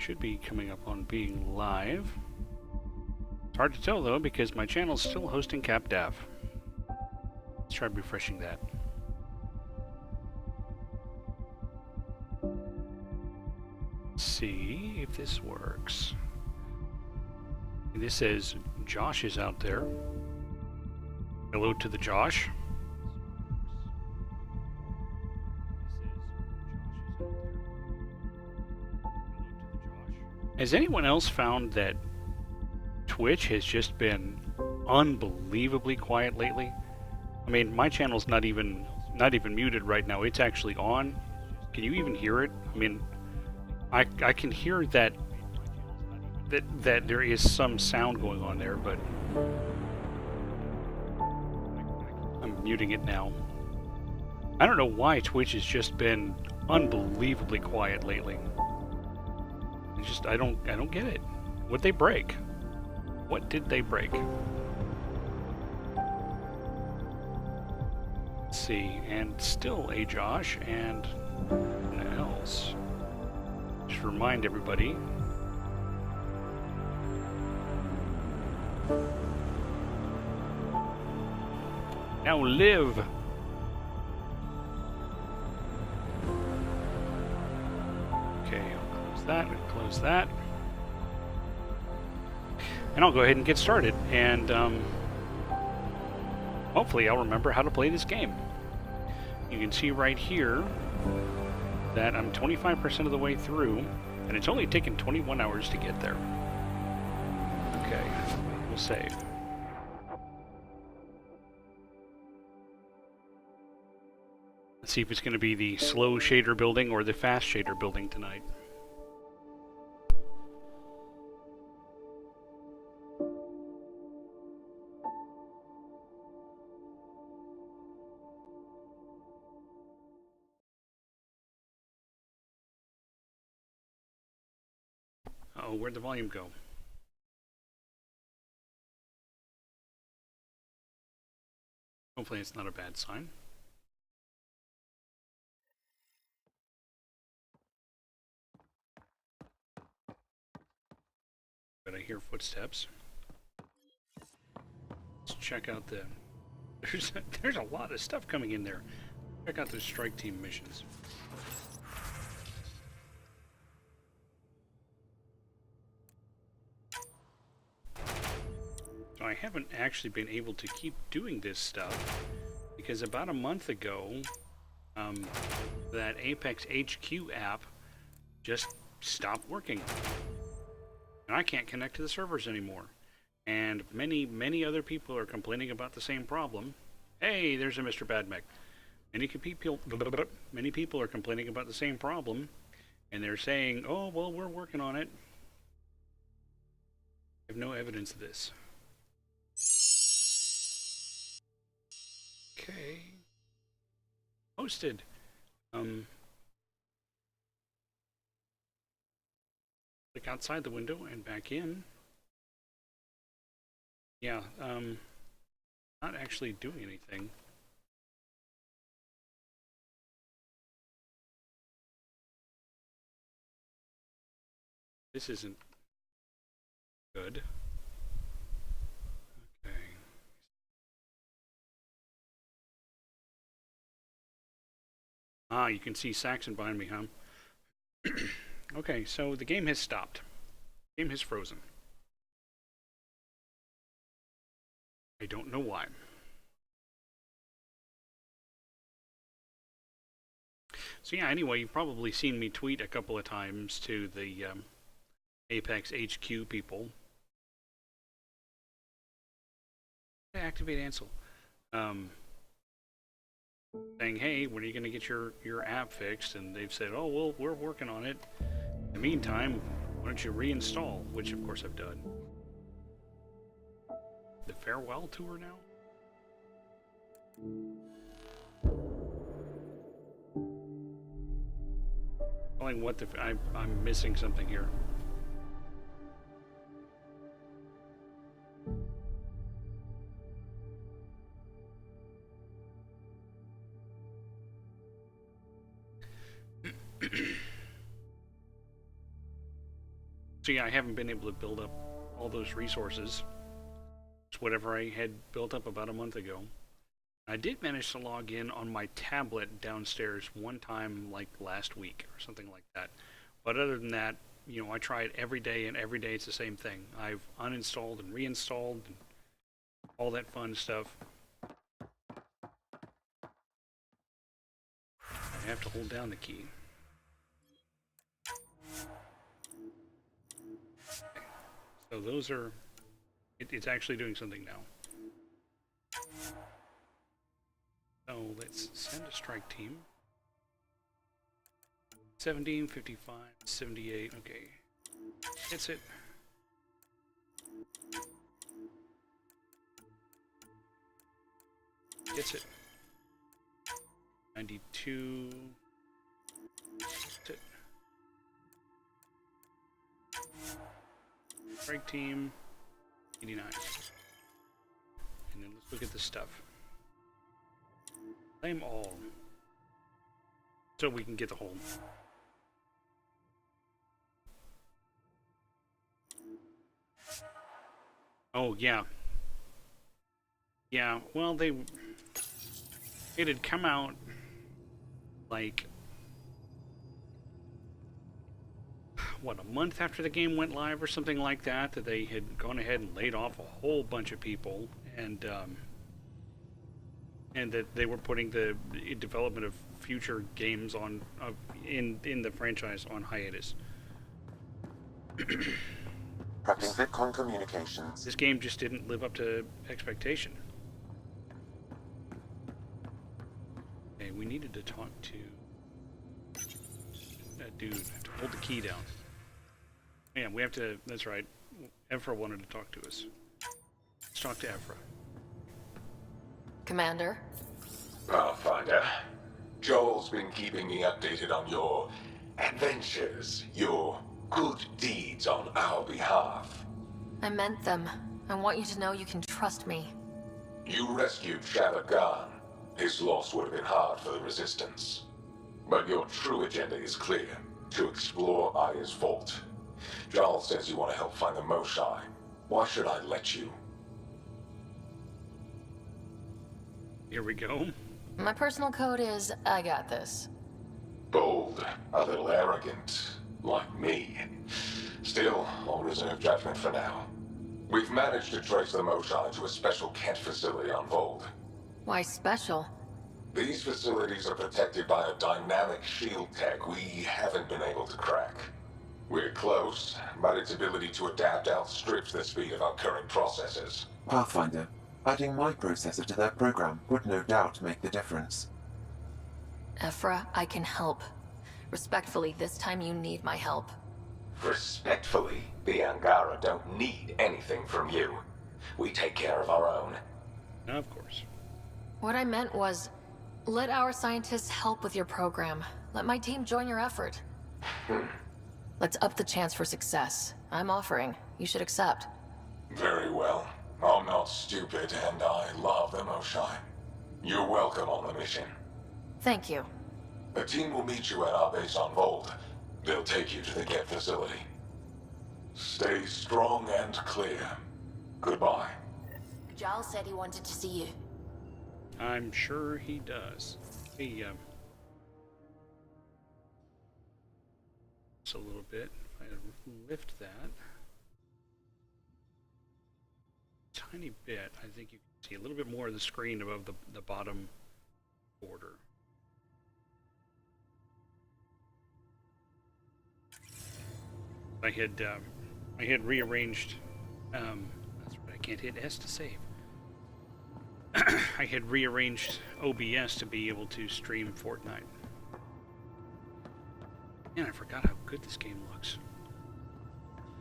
should be coming up on being live. It's hard to tell though because my channel's still hosting CapDAV. Let's try refreshing that. Let's see if this works. And this says Josh is out there. Hello to the Josh. Has anyone else found that Twitch has just been unbelievably quiet lately? I mean, my channel's not even muted right now. It's actually on. Can you even hear it? I mean, I can hear that there is some sound going on there, but I'm muting it now. I don't know why Twitch has just been unbelievably quiet lately. I don't get it. What'd they break? What did they break? Let's see, and still a Josh and what else? Just remind everybody. Now live. Okay, I'll close that and close that. And I'll go ahead and get started, and hopefully I'll remember how to play this game. You can see right here that I'm 25% of the way through, and it's only taken 21 hours to get there. Okay, we'll save. Let's see if it's going to be the slow shader building or the fast shader building tonight. Oh, where'd the volume go? Hopefully it's not a bad sign. But I hear footsteps. Let's check out the... There's a lot of stuff coming in there. Check out the strike team missions. So I haven't actually been able to keep doing this stuff because about a month ago, that Apex HQ app just stopped working. And I can't connect to the servers anymore. And many other people are complaining about the same problem. Hey, there's a Mr. Badmech. Many people are complaining about the same problem, and they're saying, oh, well, we're working on it. I have no evidence of this. Okay. Posted. Look outside the window and back in. Yeah, not actually doing anything. This isn't good. Okay. Ah, you can see Saxon behind me, huh? Okay, so the game has stopped. The game has frozen. I don't know why. So yeah, anyway, you've probably seen me tweet a couple of times to the Apex HQ people. Activate Ansel. Saying, hey, when are you going to get your app fixed? And they've said, oh, well, we're working on it. In the meantime, why don't you reinstall? Which, of course, I've done. The farewell tour now? Telling what the... I'm missing something here. So yeah, I haven't been able to build up all those resources. It's whatever I had built up about a month ago. I did manage to log in on my tablet downstairs one time, like last week or something like that. But other than that, you know, I try it every day, and every day it's the same thing. I've uninstalled and reinstalled and all that fun stuff. I have to hold down the key. Okay. So those are... it's actually doing something now. So let's send a strike team. 17, 55, 78, okay. Hits it. Hits it. 92. Hits it. Strike team. 89. And then let's look at the stuff. Claim all. So we can get the whole. Oh, yeah. Yeah, well, it had come out, like, what, a month after the game went live or something like that, that they had gone ahead and laid off a whole bunch of people, and that they were putting the development of future games on, in the franchise on hiatus. Prepping Bitcoin communications. This game just didn't live up to expectation. Okay, we needed to talk to that dude to hold the key down. Yeah, we have to, that's right. Ephra wanted to talk to us. Let's talk to Ephra. Commander? Pathfinder, Joel's been keeping me updated on your adventures, your good deeds on our behalf. I meant them. I want you to know you can trust me. You rescued Shava Khan. His loss would have been hard for the Resistance. But your true agenda is clear, to explore Aya's vault. Jarl says you want to help find the Moshai. Why should I let you? Here we go. My personal code is, I got this. Bold, a little arrogant, like me. Still, I'll reserve judgment for now. We've managed to trace the Moshai to a special Kent facility on Vold. Why special? These facilities are protected by a dynamic shield tech we haven't been able to crack. We're close, but its ability to adapt outstrips the speed of our current processors. Pathfinder, adding my processor to their program would no doubt make the difference. Ephra, I can help. Respectfully, this time you need my help. Respectfully, the Angara don't need anything from you. We take care of our own. Of course. What I meant was, let our scientists help with your program. Let my team join your effort. Let's up the chance for success. I'm offering. You should accept. Very well. I'm not stupid, and I love the Moshai. You're welcome on the mission. Thank you. A team will meet you at our base on Vold. They'll take you to the Get facility. Stay strong and clear. Goodbye. Giles said he wanted to see you. I'm sure he does. Hey, it's a little bit. If I lift that tiny bit, I think you can see a little bit more of the screen above the bottom border. I had rearranged. That's right. I can't hit S to save. I had rearranged OBS to be able to stream Fortnite. Man, I forgot how good this game looks.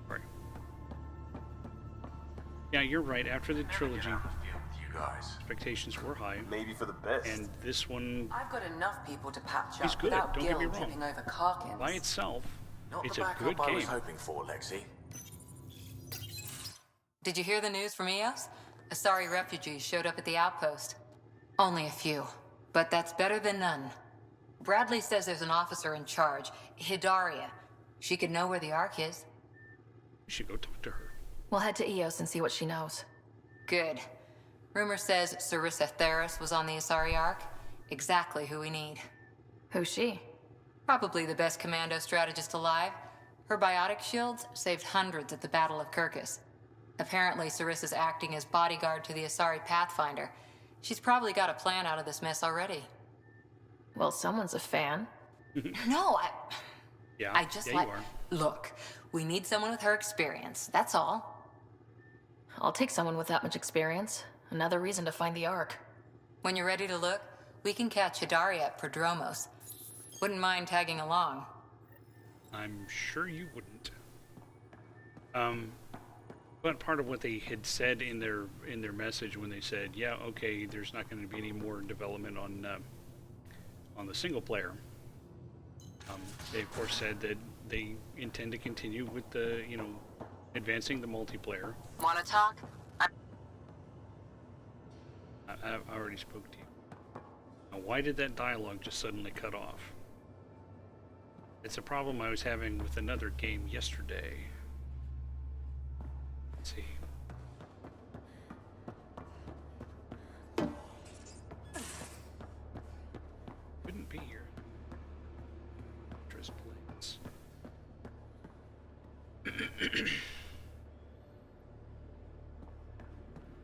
Sorry. Yeah, you're right. After the trilogy, expectations were high. Maybe for the best. And this one, I've got enough people to patch is up good. without Don't get me Gil wrong. tripping over Karkins. By itself, Not it's the a good backup I was game. hoping for, Lexi. Did you hear the news from Eos? Asari refugees showed up at the outpost. Only a few, but that's better than none. Bradley says there's an officer in charge, Hidaria. She could know where the Ark is. We should go talk to her. We'll head to Eos and see what she knows. Good. Rumor says Sarissa Theros was on the Asari Ark. Exactly who we need. Who's she? Probably the best commando strategist alive. Her biotic shields saved hundreds at the Battle of Kirkus. Apparently, Sarissa's acting as bodyguard to the Asari Pathfinder. She's probably got a plan out of this mess already. Well, someone's a fan. No, Yeah, I just yeah, like... you are. Look, we need someone with her experience, that's all. I'll take someone with that much experience. Another reason to find the Ark. When you're ready to look, we can catch Hidari at Prodromos. Wouldn't mind tagging along. I'm sure you wouldn't. But part of what they had said in their message when they said, yeah, okay, there's not going to be any more development on the single player. They of course said that they intend to continue with the, advancing the multiplayer. Wanna talk? I already spoke to you. Now, why did that dialogue just suddenly cut off? It's a problem I was having with another game yesterday. Let's see. Couldn't be here. Interest plates.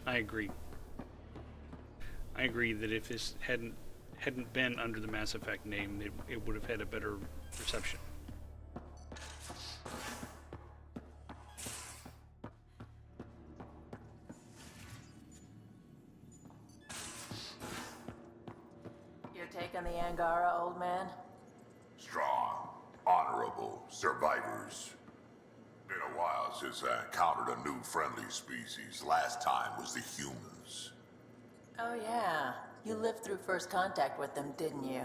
I agree. I agree that if this hadn't been under the Mass Effect name, it would have had a better reception. Your take on the Angara, old man? Strong, honorable survivors. Been a while since I encountered a new friendly species. Last time was the humans. Oh yeah, you lived through first contact with them, didn't you?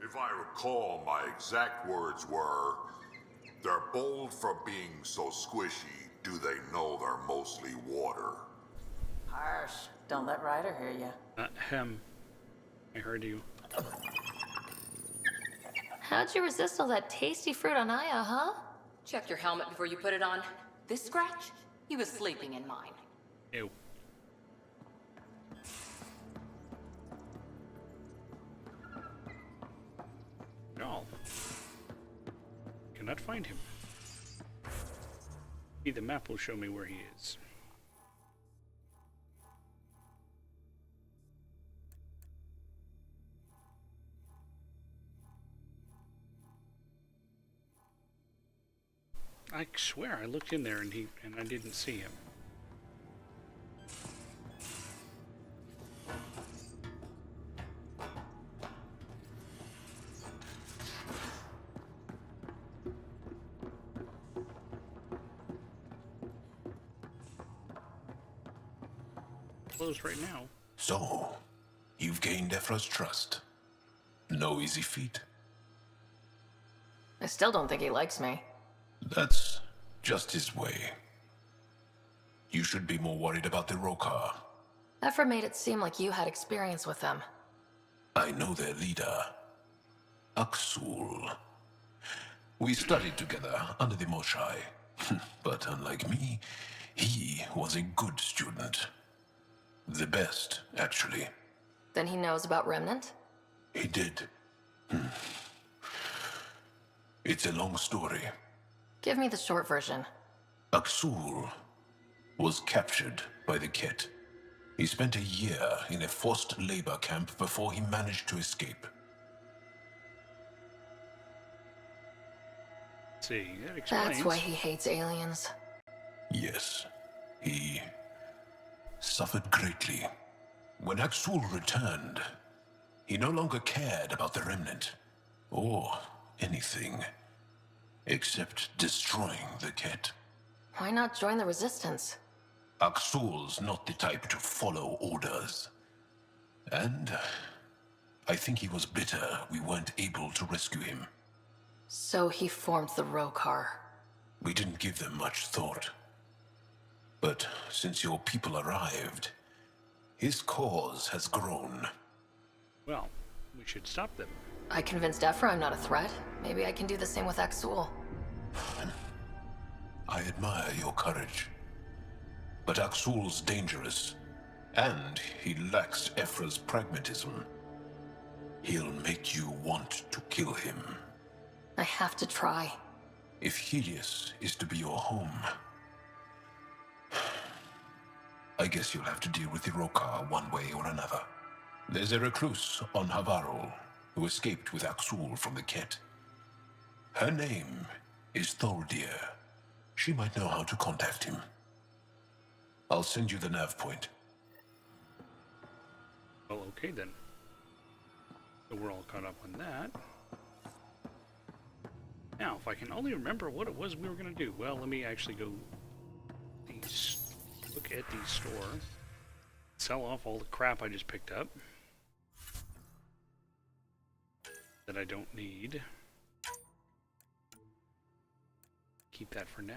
If I recall, my exact words were, "They're bold for being so squishy. Do they know they're mostly water?" Harsh. Don't let Ryder hear you. I heard you. How'd you resist all that tasty fruit on Aya, huh? Check your helmet before you put it on. This scratch? He was sleeping in mine. Ew. No. Cannot find him. Maybe the map will show me where he is. I swear I looked in there and I didn't see him. Closed right now. So, you've gained Ephra's trust. No easy feat. I still don't think he likes me. That's just his way. You should be more worried about the Rokar. Ephra made it seem like you had experience with them. I know their leader, Aksul. We studied together under the Moshai. But unlike me, he was a good student. The best, actually. Then he knows about Remnant? He did. It's a long story. Give me the short version. Aksul was captured by the Ket. He spent a year in a forced labor camp before he managed to escape. Let's see, that explains. That's why he hates aliens. Yes, he suffered greatly. When Aksul returned, he no longer cared about the Remnant, or anything, except destroying the Ket. Why not join the Resistance? Aksul's not the type to follow orders. And I think he was bitter we weren't able to rescue him. So he formed the Rokar. We didn't give them much thought. But since your people arrived, his cause has grown. Well, we should stop them. I convinced Ephra I'm not a threat. Maybe I can do the same with Aksul. I admire your courage. But Aksul's dangerous, and he lacks Ephra's pragmatism. He'll make you want to kill him. I have to try. If Helios is to be your home, I guess you'll have to deal with Iroka one way or another. There's a recluse on Havarol who escaped with Aksul from the Ket. Her name is Tholdir. She might know how to contact him. I'll send you the nav point. Well, okay then. So we're all caught up on that. Now, if I can only remember what it was we were going to do. Well, let me actually go look at the store. Sell off all the crap I just picked up that I don't need. Keep that for now.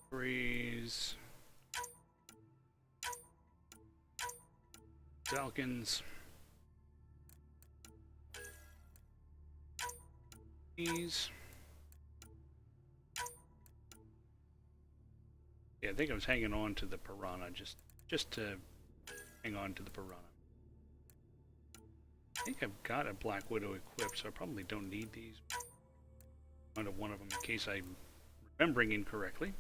Breeze. Dalkins. These. Yeah, I think I was hanging on to the piranha just to hang on to the piranha. I think I've got a Black Widow equipped, so I probably don't need these. One of them in case I'm remembering incorrectly.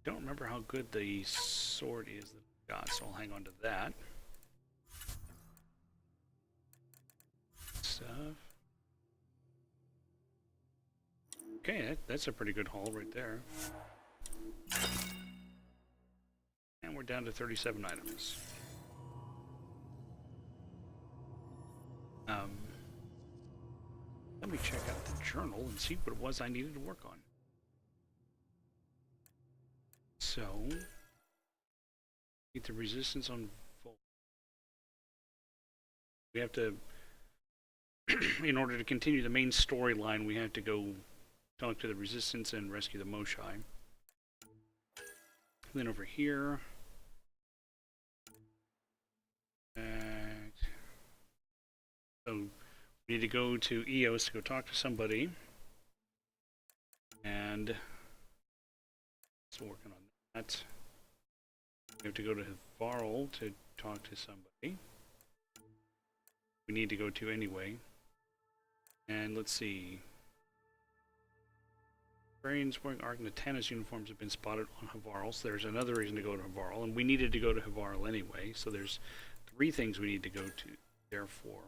Don't remember how good the sword is that I've got, so I'll hang on to that. Stuff. Okay, that's a pretty good haul right there. And we're down to 37 items. Let me check out the journal and see what it was I needed to work on. So, get the resistance on Volt. We have to, in order to continue the main storyline, we have to go talk to the resistance and rescue the Moshai. And then over here, so we need to go to EOS to go talk to somebody, and still working on that. We have to go to Varl to talk to somebody. We need to go to anyway. And let's see. Brains wearing Ark Natana's uniforms have been spotted on Havarl, so there's another reason to go to Havarl, and we needed to go to Havarl anyway, so there's 3 things we need to go to, therefore.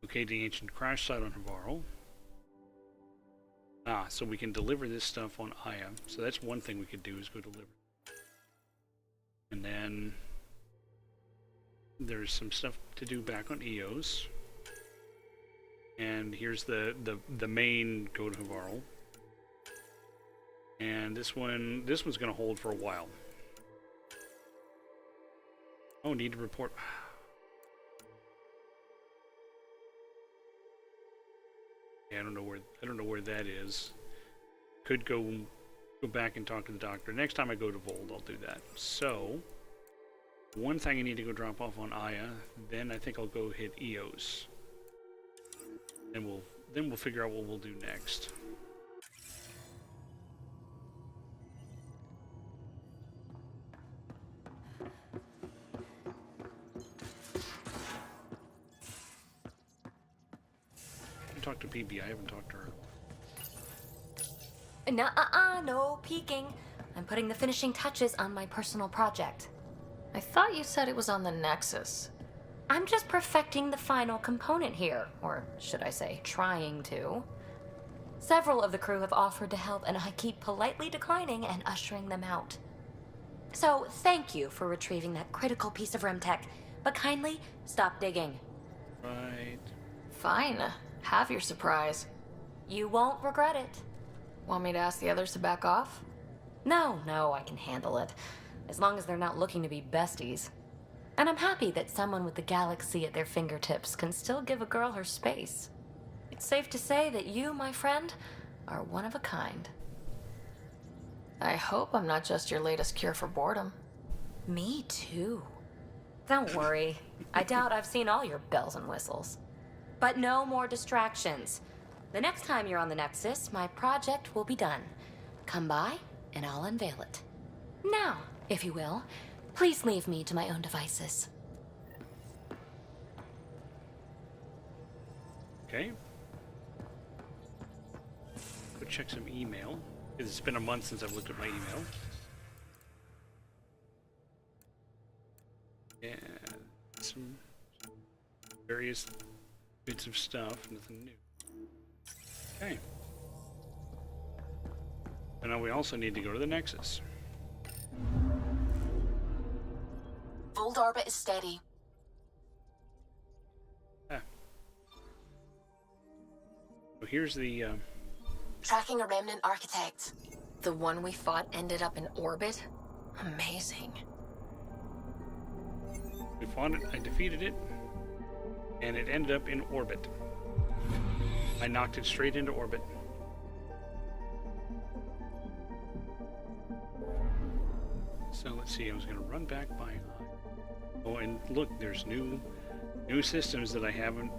Okay, the ancient crash site on Havarl. So we can deliver this stuff on Aya. So that's one thing we could do, is go deliver. And then there's some stuff to do back on EOS. And here's the main go to Havarl. And this one's gonna hold for a while. Oh, need to report. Yeah, I don't know where that is. Could go back and talk to the doctor. Next time I go to Vold, I'll do that. So, one thing I need to go drop off on Aya, then I think I'll go hit EOS. And we'll figure out what we'll do next. Talk to PB. I haven't talked to her. No peeking. I'm putting the finishing touches on my personal project. I thought you said it was on the Nexus. I'm just perfecting the final component here, or should I say, trying to. Several of the crew have offered to help, and I keep politely declining and ushering them out. So, thank you for retrieving that critical piece of Remtech, but kindly stop digging. Right. Fine. Have your surprise. You won't regret it. Want me to ask the others to back off? No, I can handle it. As long as they're not looking to be besties. And I'm happy that someone with the galaxy at their fingertips can still give a girl her space. It's safe to say that you, my friend, are one of a kind. I hope I'm not just your latest cure for boredom. Me too. Don't worry. I doubt I've seen all your bells and whistles. But no more distractions. The next time you're on the Nexus, my project will be done. Come by, and I'll unveil it. Now, if you will, please leave me to my own devices. Okay. Go check some email. Because it's been a month since I've looked at my email. And some various bits of stuff, nothing new. Okay. And now we also need to go to the Nexus. Fold orbit is steady. Ah. So here's the, Tracking a remnant architect. The one we fought ended up in orbit? Amazing. we fought it, I defeated it, and it ended up in orbit. I knocked it straight into orbit. So let's see, I was going to run back by... Oh, and look, there's new systems that I haven't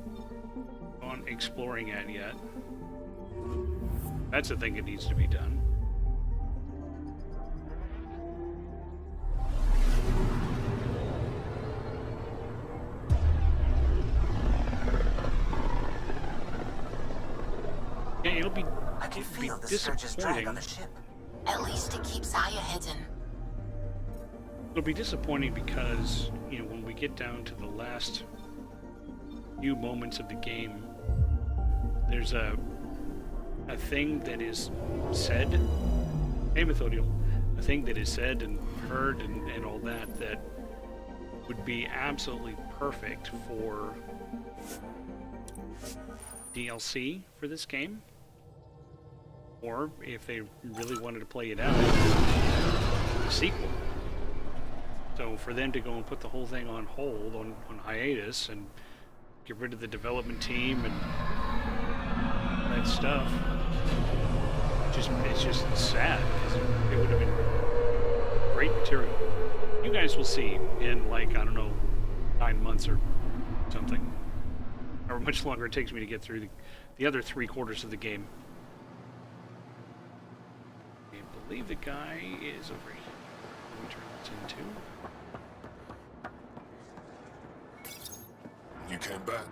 gone exploring at yet. That's a thing that needs to be done. Yeah, it'll be disappointing. On the ship. At least it keeps Aya hidden. It'll be disappointing because, you know, when we get down to the last few moments of the game, there's a thing that is said, hey Methodiel, a thing that is said and heard and all that that would be absolutely perfect for DLC for this game. Or if they really wanted to play it out, a sequel. So for them to go and put the whole thing on hold, on hiatus, and get rid of the development team and that stuff, it's just sad, because it would have been great material. You guys will see in, like, I don't know, 9 months or something. Or much longer it takes me to get through the other 3/4 of the game. I believe the guy is over here. Let me turn this into. You came back.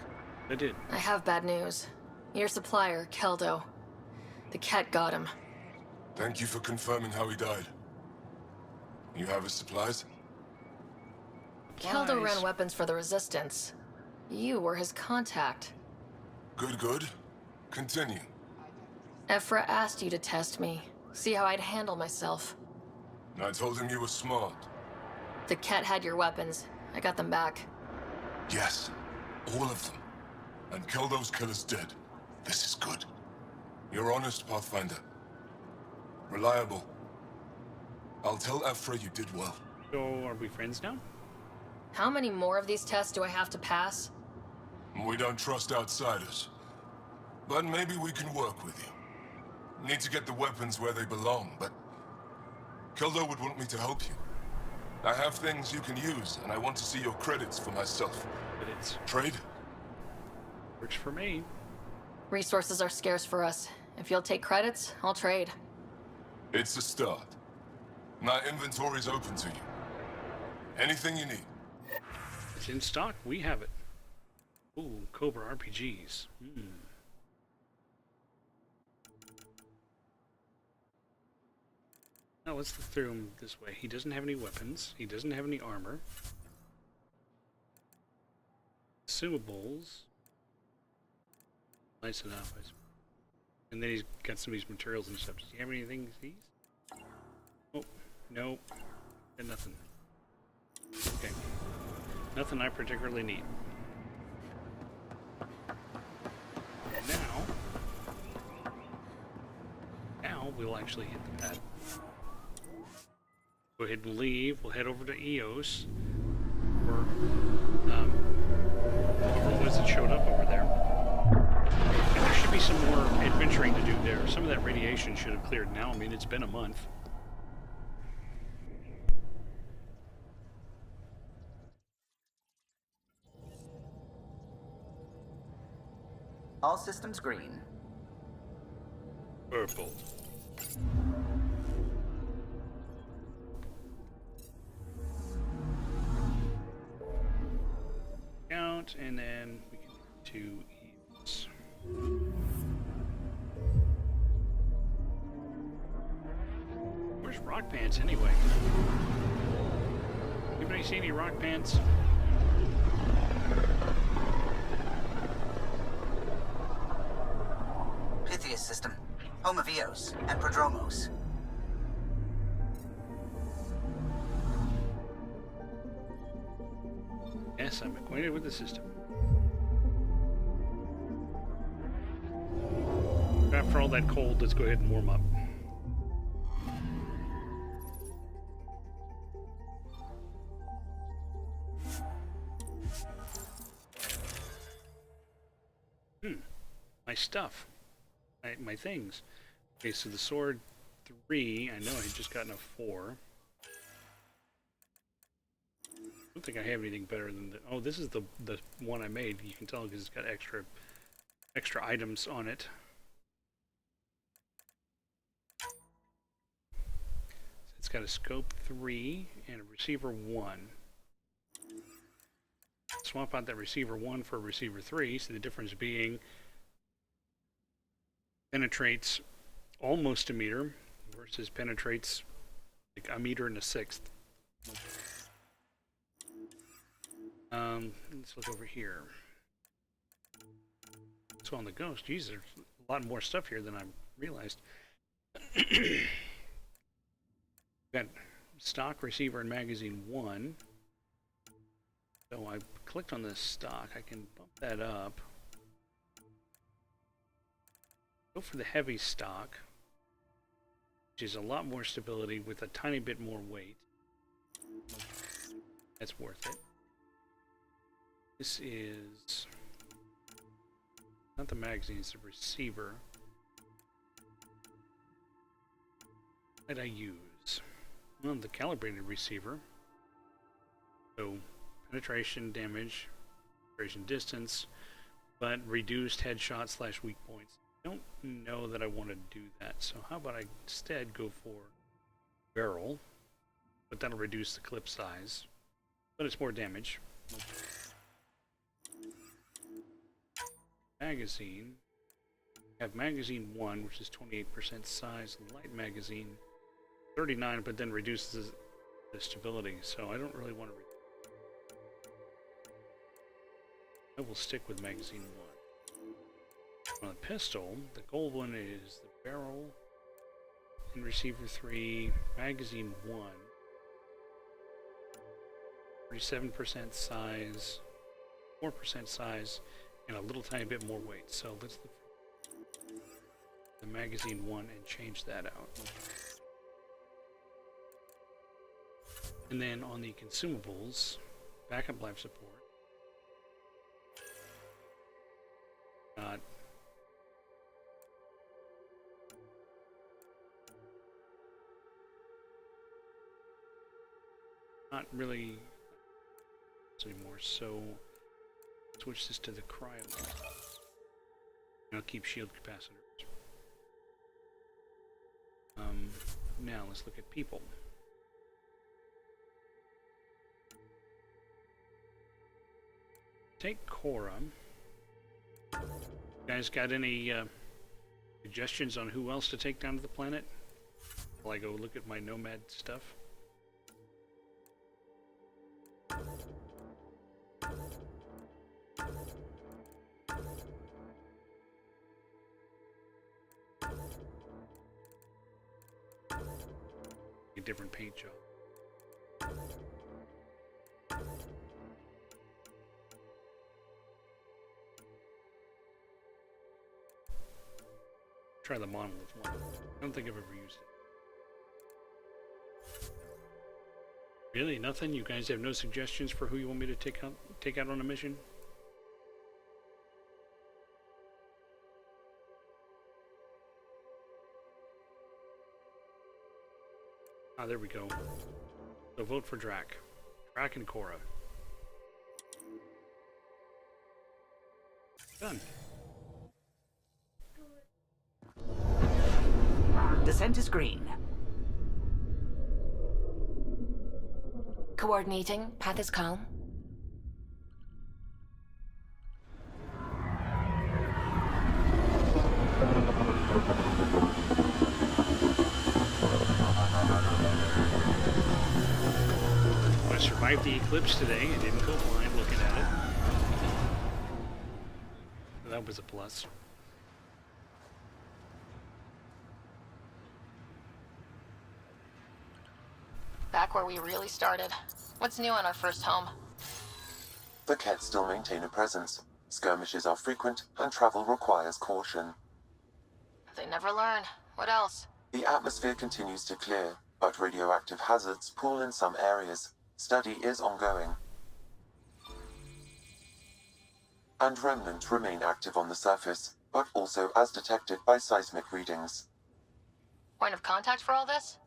I did. I have bad news. Your supplier, Keldo. The cat got him. Thank you for confirming how he died. You have his supplies? Keldo ran weapons for the Resistance. You were his contact. Good, good. Continue. Ephra asked you to test me, see how I'd handle myself. I told him you were smart. The cat had your weapons. I got them back. Yes, all of them. And Keldo's killer's dead. This is good. You're honest, Pathfinder. Reliable. I'll tell Ephra you did well. So, are we friends now? How many more of these tests do I have to pass? We don't trust outsiders. But maybe we can work with you. Need to get the weapons where they belong, but... Keldo would want me to help you. I have things you can use, and I want to see your credits for myself. But it's Trade? works for me. Resources are scarce for us. If you'll take credits, I'll trade. It's a start. My inventory's open to you. Anything you need. It's in stock. We have it. Ooh, Cobra RPGs. Now let's look through him this way. He doesn't have any weapons. He doesn't have any armor. Consumables. Nice enough. And then he's got some of these materials and stuff. Does he have anything of these? Oh, no. Got nothing. Okay. Nothing I particularly need. Now we'll actually hit the pad. Go ahead and leave. We'll head over to EOS. Or, whatever it was that showed up over there. And there should be some more adventuring to do there. Some of that radiation should have cleared now. I mean, it's been a month. All systems green. Purple. Count, and then we can do 2 eves. Where's Rock Pants anyway? Anybody see any Rock Pants? Pythias system. Home of Eos and Prodromos. Yes, I'm acquainted with the system. After all that cold, let's go ahead and warm up. My stuff. My things. Okay, so the sword 3, I know I had just gotten a 4. I don't think I have anything better than the... Oh, this is the one I made. You can tell because it's got extra items on it. It's got a scope 3 and a receiver 1. Swap out that receiver 1 for a receiver 3, so the difference being penetrates almost a meter versus penetrates like a meter and a sixth. Let's look over here. So on the Ghost, geez, there's a lot more stuff here than I realized. Got stock, receiver, and magazine 1. So I clicked on this stock. I can bump that up. Go for the heavy stock, which is a lot more stability with a tiny bit more weight. That's worth it. This is not the magazine, it's the receiver. What did I use? Well, the calibrated receiver. So penetration, damage, penetration distance, but reduced headshot / weak points. I don't know that I want to do that, so how about I instead go for barrel, but that'll reduce the clip size, but it's more damage. Magazine, I have magazine 1, which is 28% size, light magazine 39, but then reduces the stability, so I don't really want to I will stick with magazine 1. On the pistol, the gold one is the barrel and receiver 3, magazine 1, 37% size, 4% size, and a little tiny bit more weight. So let's look for the magazine 1 and change that out. And then on the consumables, backup life support. Not really anymore, so switch this to the cryo. I'll keep shield capacitors. Now let's look at people. Take Cora. You guys got any suggestions on who else to take down to the planet? While I go look at my Nomad stuff. A different paint job. Try the monolith one. I don't think I've ever used it. Really? Nothing? You guys have no suggestions for who you want me to take out on a mission? Ah, there we go. So vote for Drac. Drac and Cora. Done. Descent is green. Coordinating. Path is calm. I survived the eclipse today. I didn't go blind looking at it. That was a plus. Back where we really started. What's new on our first home? The Kett still maintain a presence. Skirmishes are frequent, and travel requires caution. They never learn. What else? The atmosphere continues to clear, but radioactive hazards pool in some areas. Study is ongoing. And remnants remain active on the surface, but also as detected by seismic readings. Point of contact for all this?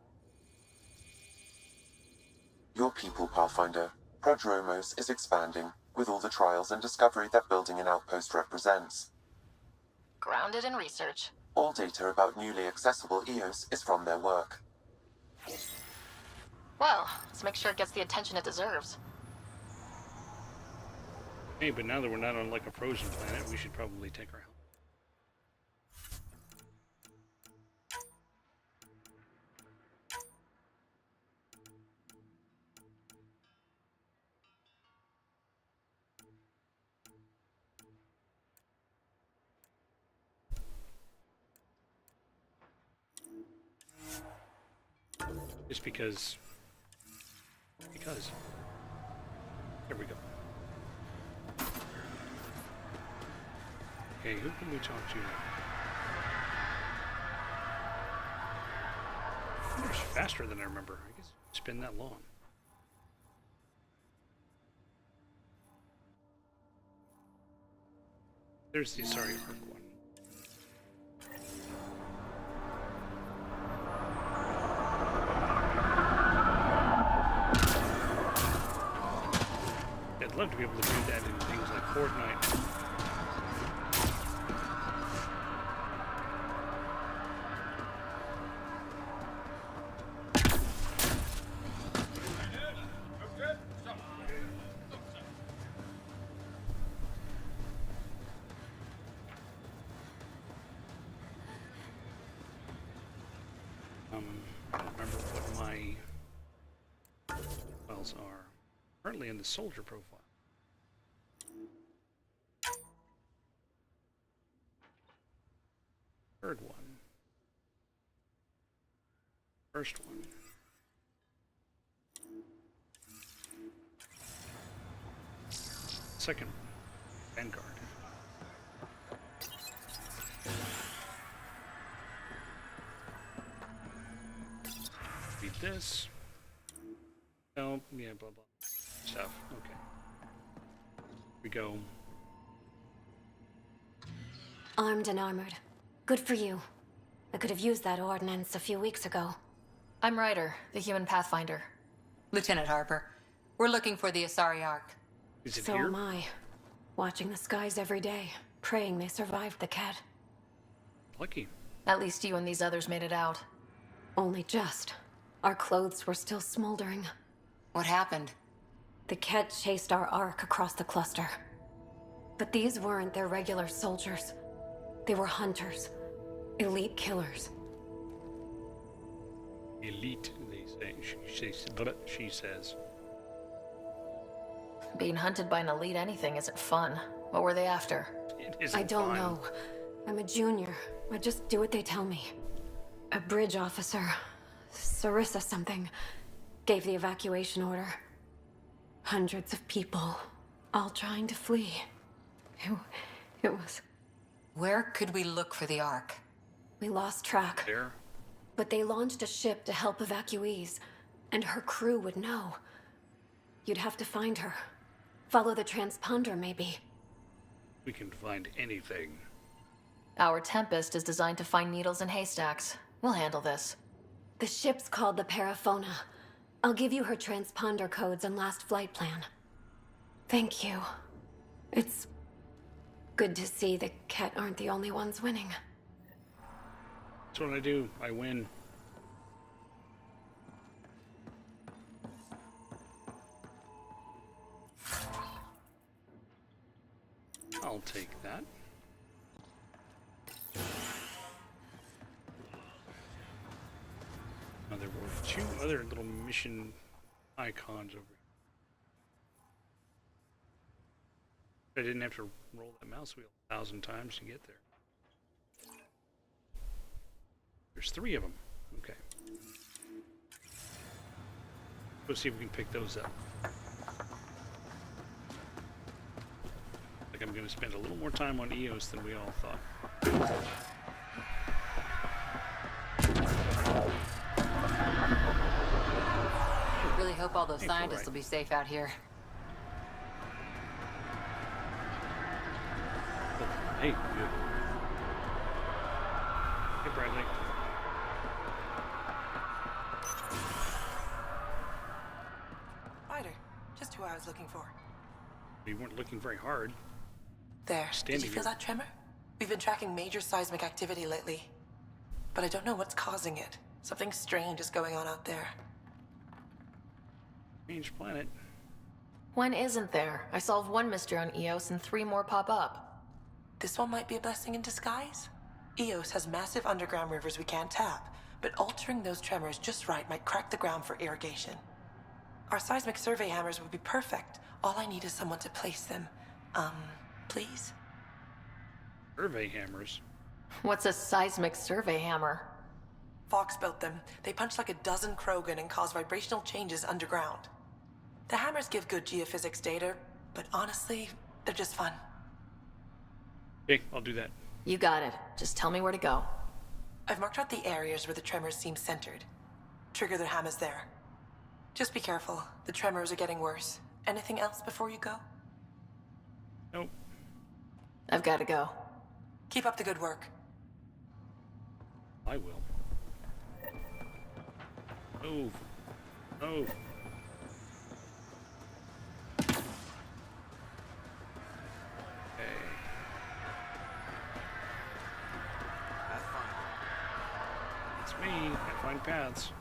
Your people, Pathfinder. Prodromos is expanding, with all the trials and discovery that building an outpost represents. Grounded in research. All data about newly accessible EOS is from their work. Well, let's make sure it gets the attention it deserves. Hey, but now that we're not on like a frozen planet, we should probably take our help. Just because. Here we go. Okay, who can we talk to now? It's faster than I remember. I guess it's been that long. There's the sorry arc one. I'd love to be able to do that in things like Fortnite. I don't remember what my files are. Currently in the soldier profile. Third one. First one. Second one. Vanguard. Read this. Oh, yeah, blah, blah. Stuff. Okay. We go. Armed and armored. Good for you. I could have used that ordnance a few weeks ago. I'm Ryder, the human pathfinder. Lieutenant Harper, we're looking for the Asari Ark. Is it So here? am I. Watching the skies every day, praying they survived the Kett. Lucky. At least you and these others made it out. Only just. Our clothes were still smoldering. What happened? The Kett chased our Ark across the cluster. But these weren't their regular soldiers. They were hunters. Elite killers. Elite, they say. She says. Being hunted by an elite anything isn't fun. What were they after? It isn't I don't fun. know. I'm a junior. I just do what they tell me. A bridge officer, Sarissa something, gave the evacuation order. Hundreds of people, all trying to flee. It was... Where could we look for the Ark? We lost track. There. But they launched a ship to help evacuees, and her crew would know. You'd have to find her. Follow the transponder, maybe. We can find anything. Our Tempest is designed to find needles in haystacks. We'll handle this. The ship's called the Paraphona. I'll give you her transponder codes and last flight plan. Thank you. It's good to see the Kett aren't the only ones winning. That's what I do. I win. I'll take that. Now there were 2 other little mission icons over here. I didn't have to roll that mouse wheel 1,000 times to get there. There's 3 of them. Okay. Let's see if we can pick those up. Like I'm going to spend a little more time on EOS than we all thought. I really hope all those scientists will be safe out here. Hey, good. Hey, Bradley. Ryder, just who I was looking for. You weren't looking very hard. There. Standing Did you feel here. that tremor? We've been tracking major seismic activity lately. But I don't know what's causing it. Something strange is going on out there. Strange planet. When isn't there? I solved 1 mystery on EOS and 3 more pop up. This one might be a blessing in disguise. EOS has massive underground rivers we can't tap, but altering those tremors just right might crack the ground for irrigation. Our seismic survey hammers would be perfect. All I need is someone to place them. Please? Survey hammers. What's a seismic survey hammer? Fox built them. They punch like a dozen Krogan and cause vibrational changes underground. The hammers give good geophysics data, but honestly, they're just fun. Okay, I'll do that. You got it. Just tell me where to go. I've marked out the areas where the tremors seem centered. Trigger the hammers there. Just be careful. The tremors are getting worse. Anything else before you go? Nope. I've got to go. Keep up the good work. I will. Move. Move. Okay. It's me. I find paths.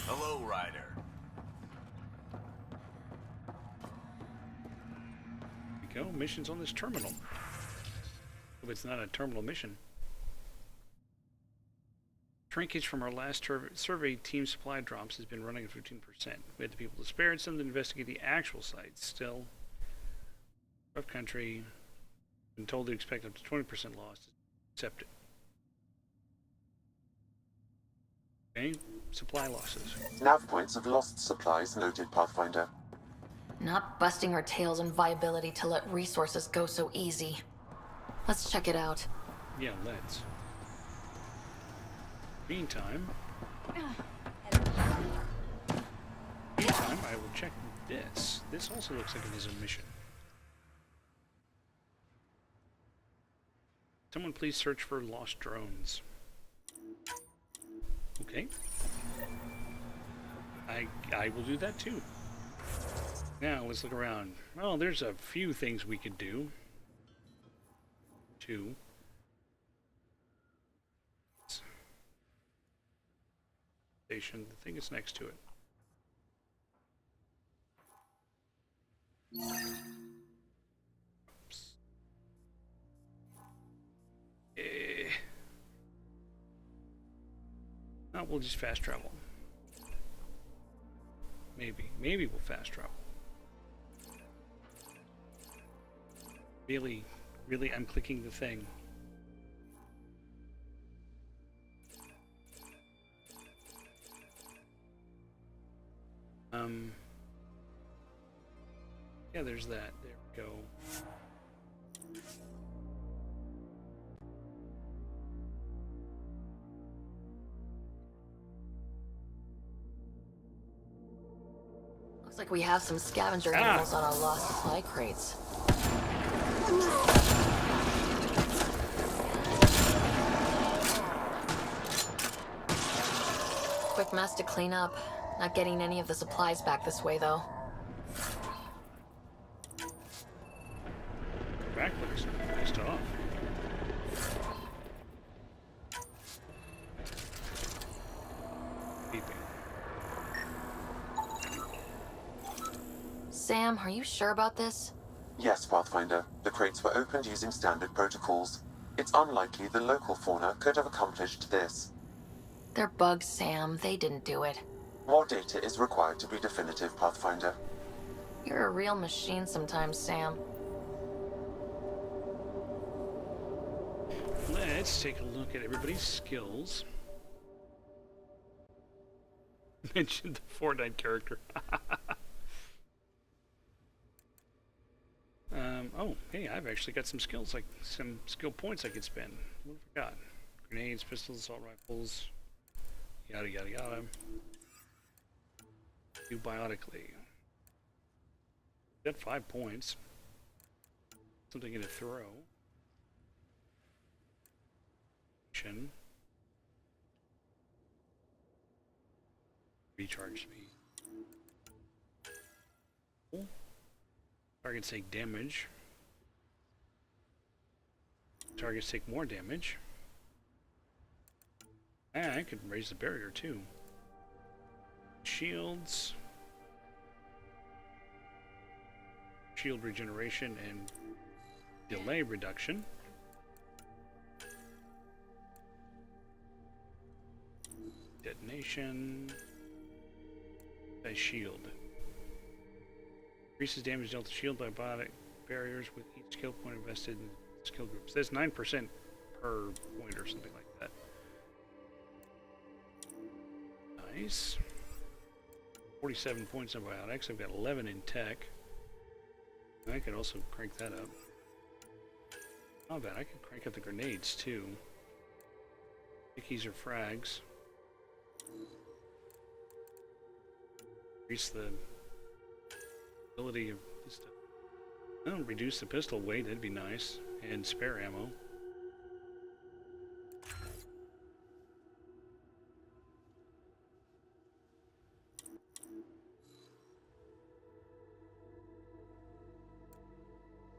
Hello, Ryder. There we go. Missions on this terminal. Hope it's not a terminal mission. Shrinkage from our last survey team supply drops has been running at 15%. We had the people to spare and some to investigate the actual sites. Still, rough country. Been told to expect up to 20% loss. Accept it. Okay, supply losses. Nav points of lost supplies noted, Pathfinder. Not busting our tails on viability to let resources go so easy. Let's check it out. Yeah, let's. Meantime, I will check this. This also looks like it is a mission. Someone please search for lost drones. Okay. I will do that too. Now let's look around. Well, there's a few things we could do. 2. Station, the thing is next to it. Oops. No, we'll just fast travel. Maybe we'll fast travel. Really, I'm clicking the thing. Yeah, there's that. There we go. Looks like we have some scavenger animals on our lost supply crates. Quick mess to clean up. Not getting any of the supplies back this way, though. Back looks pissed off. Sam, are you sure about this? Yes, Pathfinder. The crates were opened using standard protocols. It's unlikely the local fauna could have accomplished this. They're bugs, Sam. They didn't do it. More data is required to be definitive, Pathfinder. You're a real machine sometimes, Sam. Let's take a look at everybody's skills. Mentioned the Fortnite character. Oh, hey, I've actually got some skills, like some skill points I could spend. What have I got? Grenades, pistols, assault rifles, yada yada yada. Do biotically. Got 5 points. Something in a throw. Recharge speed. Targets take damage. Targets take more damage. Ah, I could raise the barrier too. Shields. Shield regeneration and delay reduction. Detonation. A shield. Increases damage dealt to shield by biotic barriers with each skill point invested in skill groups. That's 9% per point or something like that. Nice. 47 points in biotics. I've got 11 in tech. I could also crank that up. Not bad. I could crank up the grenades too. Pickies or frags. Increase the ability of this stuff. Oh, reduce the pistol weight, that'd be nice. And spare ammo.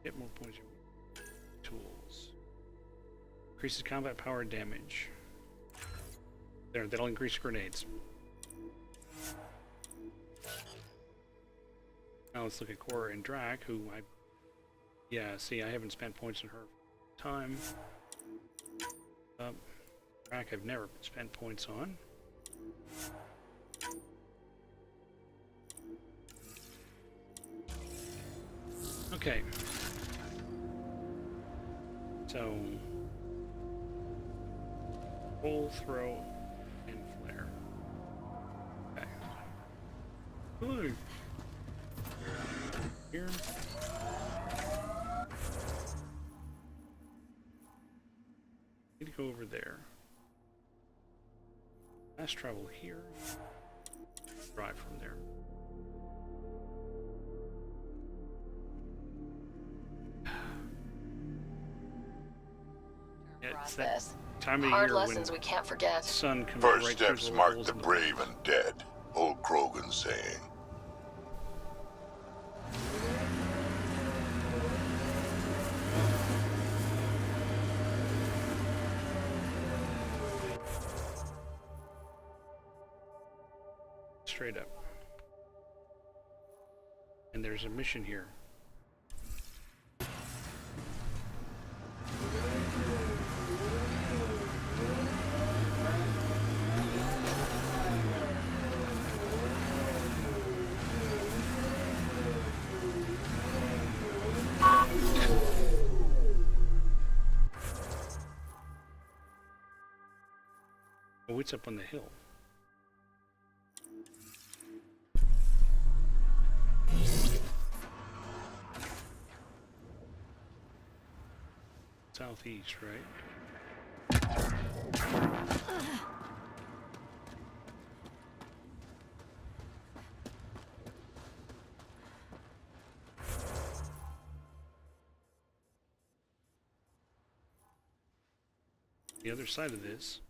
Get more points. Tools. Increases combat power damage. There, that'll increase grenades. Now let's look at Cora and Drac, who see, I haven't spent points on her time. Drac I've never spent points on. Okay. So, full throw and flare. Okay. Ooh. Here. Need to go over there. Fast travel here. Drive from there. It's that time of Hard year lessons when we can't forget. the sun comes First right through steps the mark holes the in brave and dead. Old Krogan saying. Straight up. And there's a mission here. Oh, it's up on the hill. Southeast, right? The other side of this.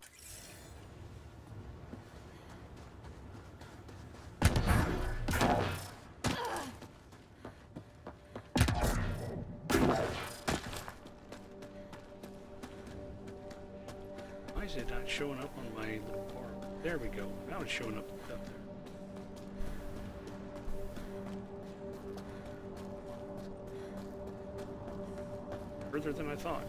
Why is it not showing up on my little bar? There we go. Now it's showing up there. further than I thought.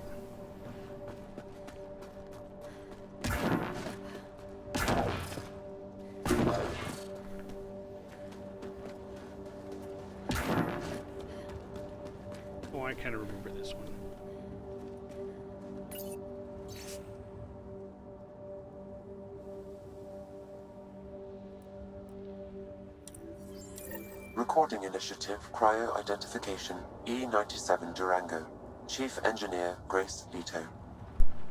Oh, I kind of remember this one. Recording Initiative Cryo Identification E97 Durango. Chief Engineer Grace Leto.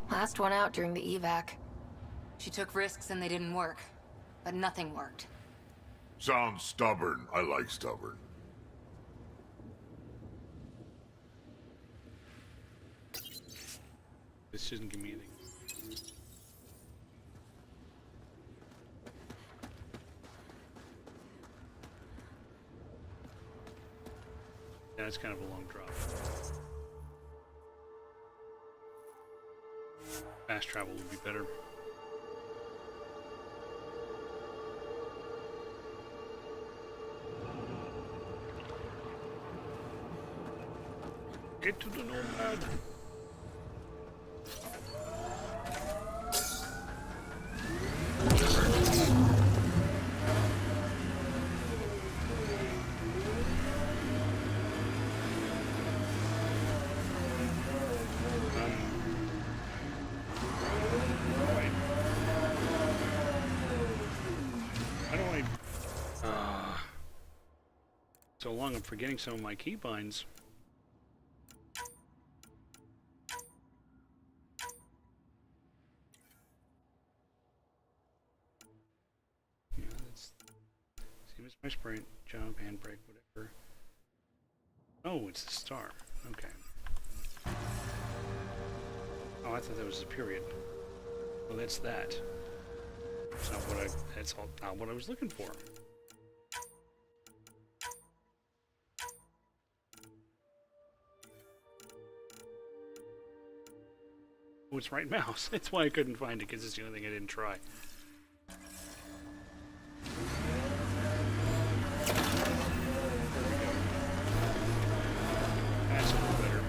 Last one out during the evac. She took risks and they didn't work. But nothing worked. Sounds stubborn. I like stubborn. This doesn't give me anything. Yeah, it's kind of a long drop. Fast travel would be better. Get to the Nomad. So long I'm forgetting some of my keybinds. Yeah, that's same as my sprint, jump, handbrake, whatever. Oh, it's the star. Okay. Oh, I thought that was the period. Well, that's that. That's not what that's not what I was looking for. Oh, it's right mouse. That's why I couldn't find it, because it's the only thing I didn't try. That's a little better.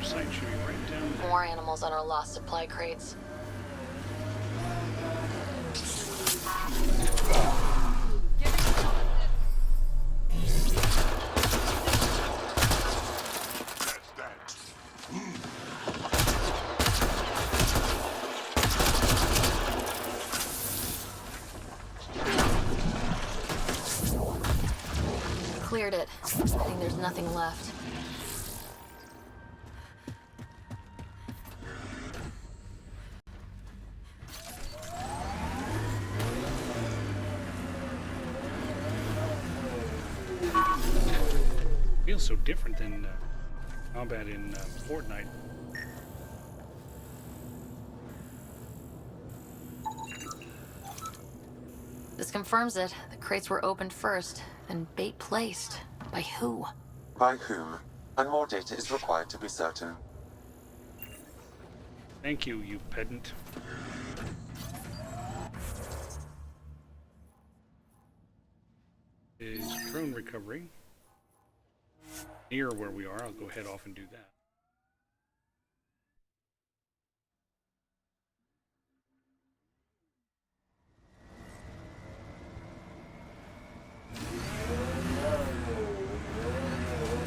Site should be right down there. More animals on our lost supply crates. Cleared it. I think there's nothing left. Feels so different than combat in Fortnite. This confirms it. The crates were opened first, and bait placed. By who? By whom? And more data is required to be certain. Thank you, you pedant. Is drone recovery. Near where we are, I'll go head off and do that.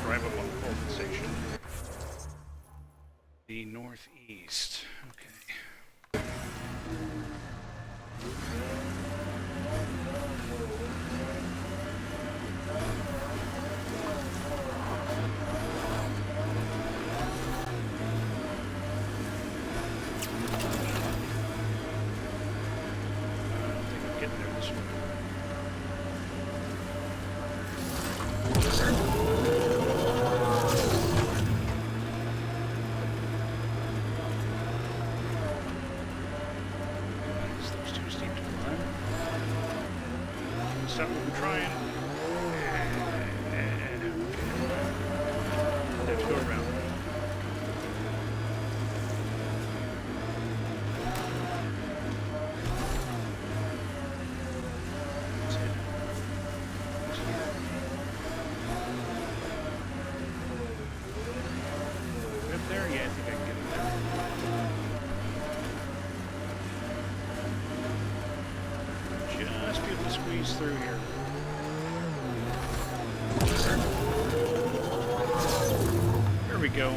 Drive up on the compensation. The northeast. Okay. I'm trying. Let's go around. Up there? Yeah, I think I can get it there. Just be able to squeeze through here. There we go.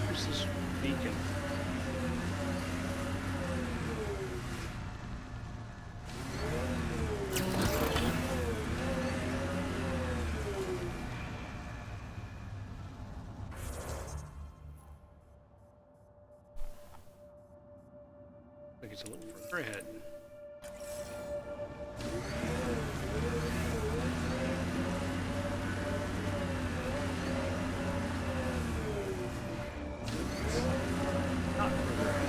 Where's this beacon? I think it's a little further ahead. Not further ahead.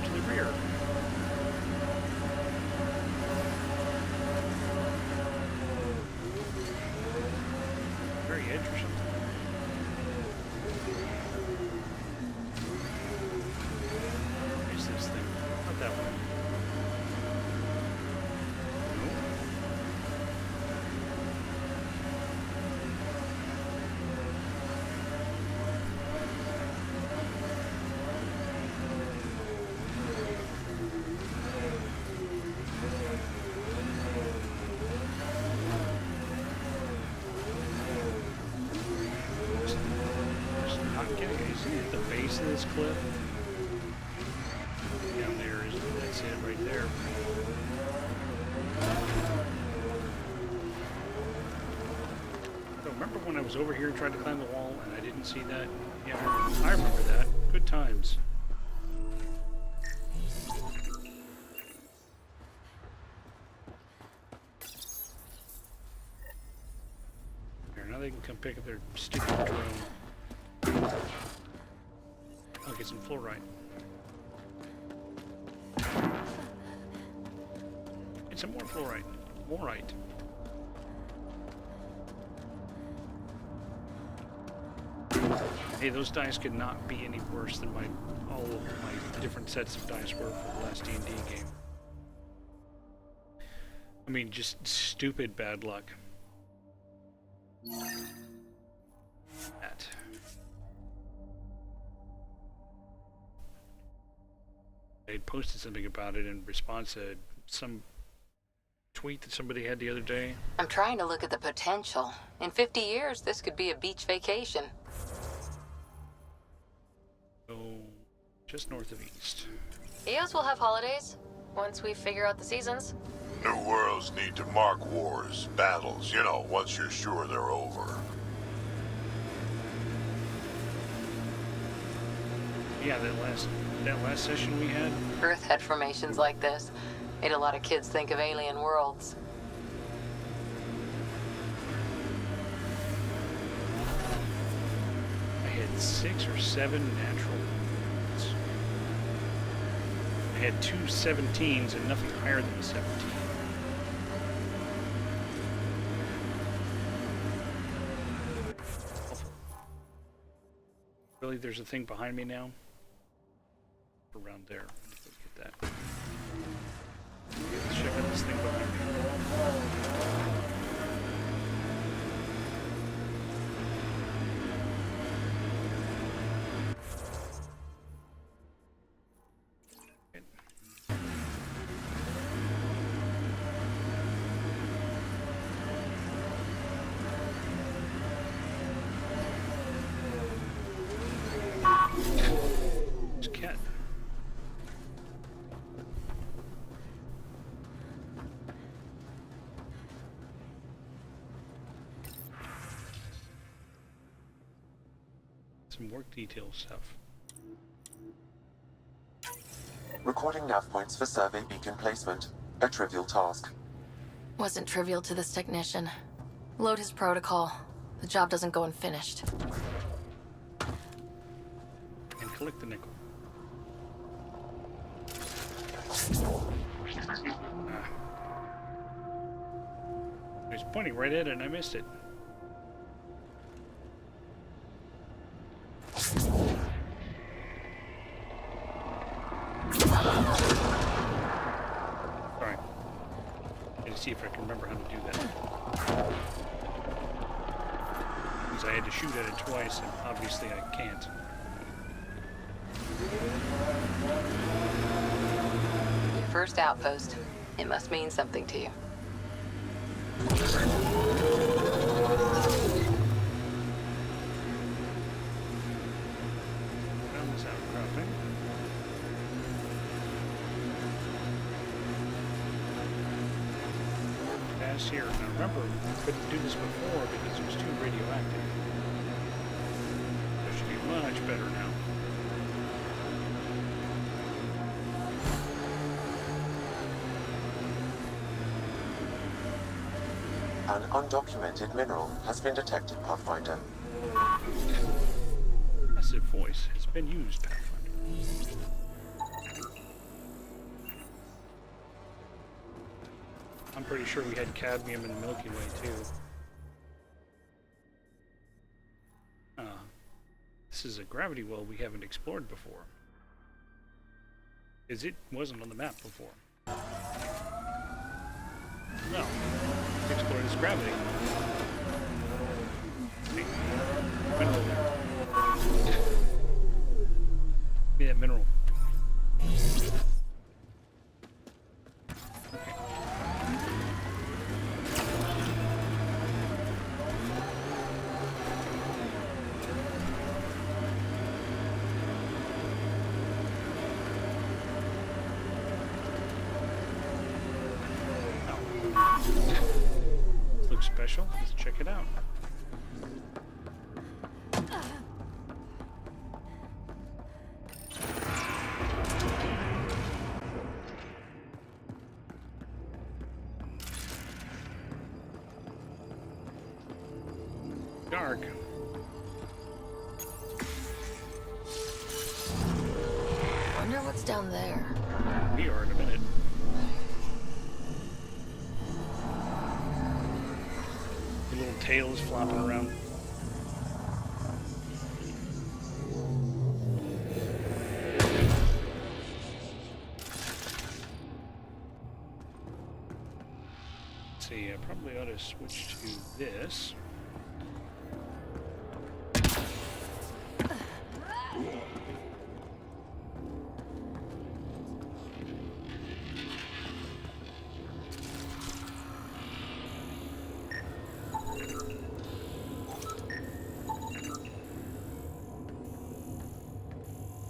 To the rear. Very edge or something. Is this thing? Not that one. No. Just not getting it. Isn't it the base of this cliff? Down there is, that's it right there. So remember when I was over here and tried to climb the wall and I didn't see that? Yeah, I remember that. Good times. Here, now they can come pick up their stupid drone. I'll get some fluorite. Get some more fluorite. Morite. Hey, those dice could not be any worse than all of my different sets of dice were for the last D&D game. I mean, just stupid bad luck. That. I had posted something about it in response to some tweet that somebody had the other day. I'm trying to look at the potential. In 50 years, this could be a beach vacation. So, just north of East. EOS will have holidays once we figure out the seasons. New worlds need to mark wars, battles, you know, once you're sure they're over. Yeah, that last session we had. Earth had formations like this. Made a lot of kids think of alien worlds. I had 6 or 7 natural ones. I had 2 17s and nothing higher than a 17. Really, there's a thing behind me now? Around there. Let's get that. Let's check out this thing behind me. It's cat. Some work detail stuff. Recording nav points for survey beacon placement. A trivial task. Wasn't trivial to this technician. Load his protocol. The job doesn't go unfinished. And collect the nickel. He was pointing right at it and I missed it. Sorry. Gotta see if I can remember how to do that. Because I had to shoot at it twice, and obviously I can't. Your first outpost. It must mean something to you. Found this outcropping. Pass here. Now remember, we couldn't do this before because it was too radioactive. It should be much better now. An undocumented mineral has been detected, Pathfinder. Passive voice has been used, Pathfinder. I'm pretty sure we had cadmium in the Milky Way, too. This is a gravity well we haven't explored before. Because it wasn't on the map before. No. Let's explore this gravity. See? Mineral there. Give me that mineral. Looks special. Let's check it out. Dark. Wonder what's down there. We are in a minute. The little tail is flopping around. Let's see, I probably ought to switch to this.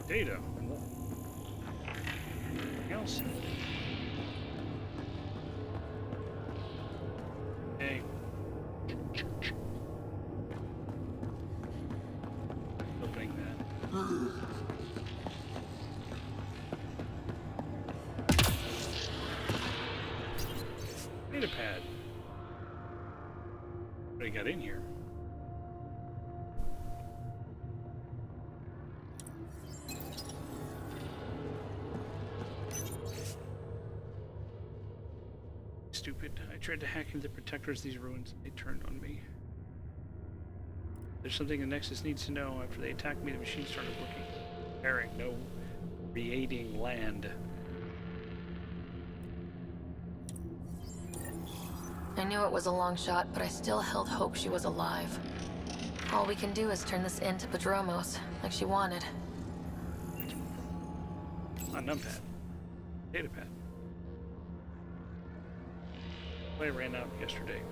Data. Anything else? Okay. Opening that. Data pad. What do we got in here? Stupid. I tried to hack into the protectors of these ruins. They turned on me. There's something the Nexus needs to know. After they attacked me, the machine started working. Pairing, no creating land. I knew it was a long shot, but I still held hope she was alive. All we can do is turn this into Padromos, like she wanted. Not numpad. Data pad. Play ran out yesterday.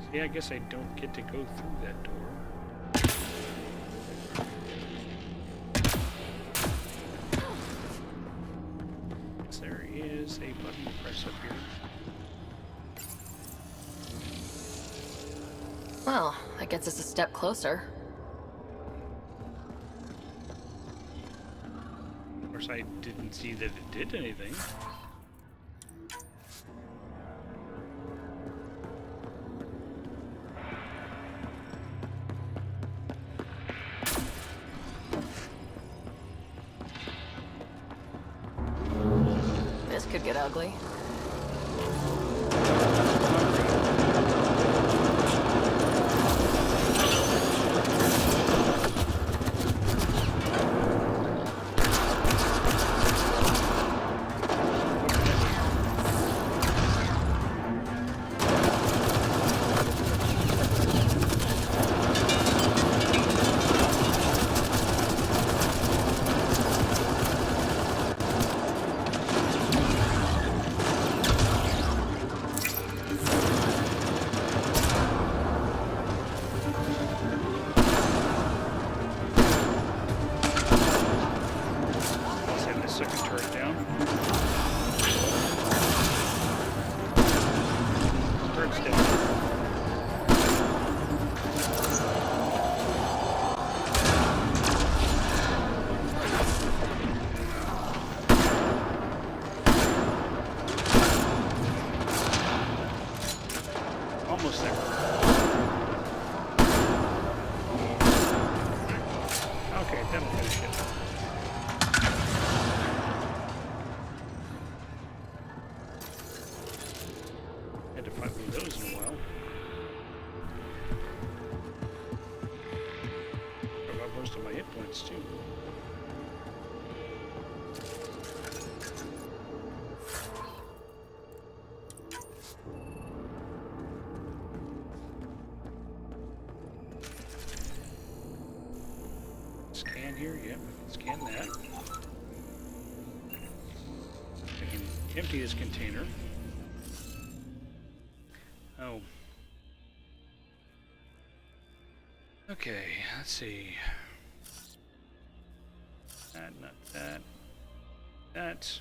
See, I guess I don't get to go through that door. There is a button to press up here. Gets us a step closer. Of course, I didn't see that it did anything. This could get ugly. Scan here, yep, scan that. I can empty this container. Oh. Okay, let's see. That, not that. That.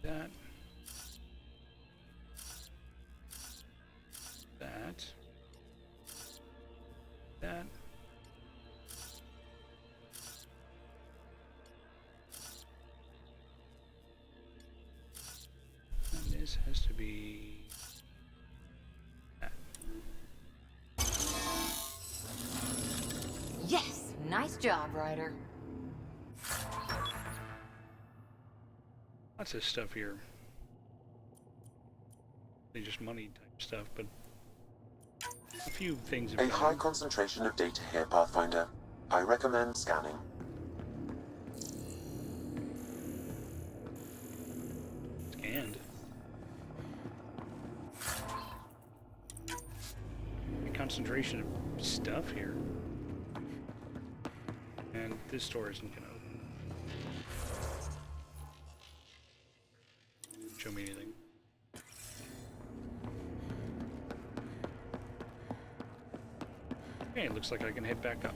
That. That. That. And this has to be that. Yes! Nice job, Ryder. Lots of stuff here. They just money type stuff, but a few things. A high concentration of data here, Pathfinder. I recommend scanning. Scanned. A concentration of stuff here. And this door isn't gonna open. Show me anything. Okay, it looks like I can head back up.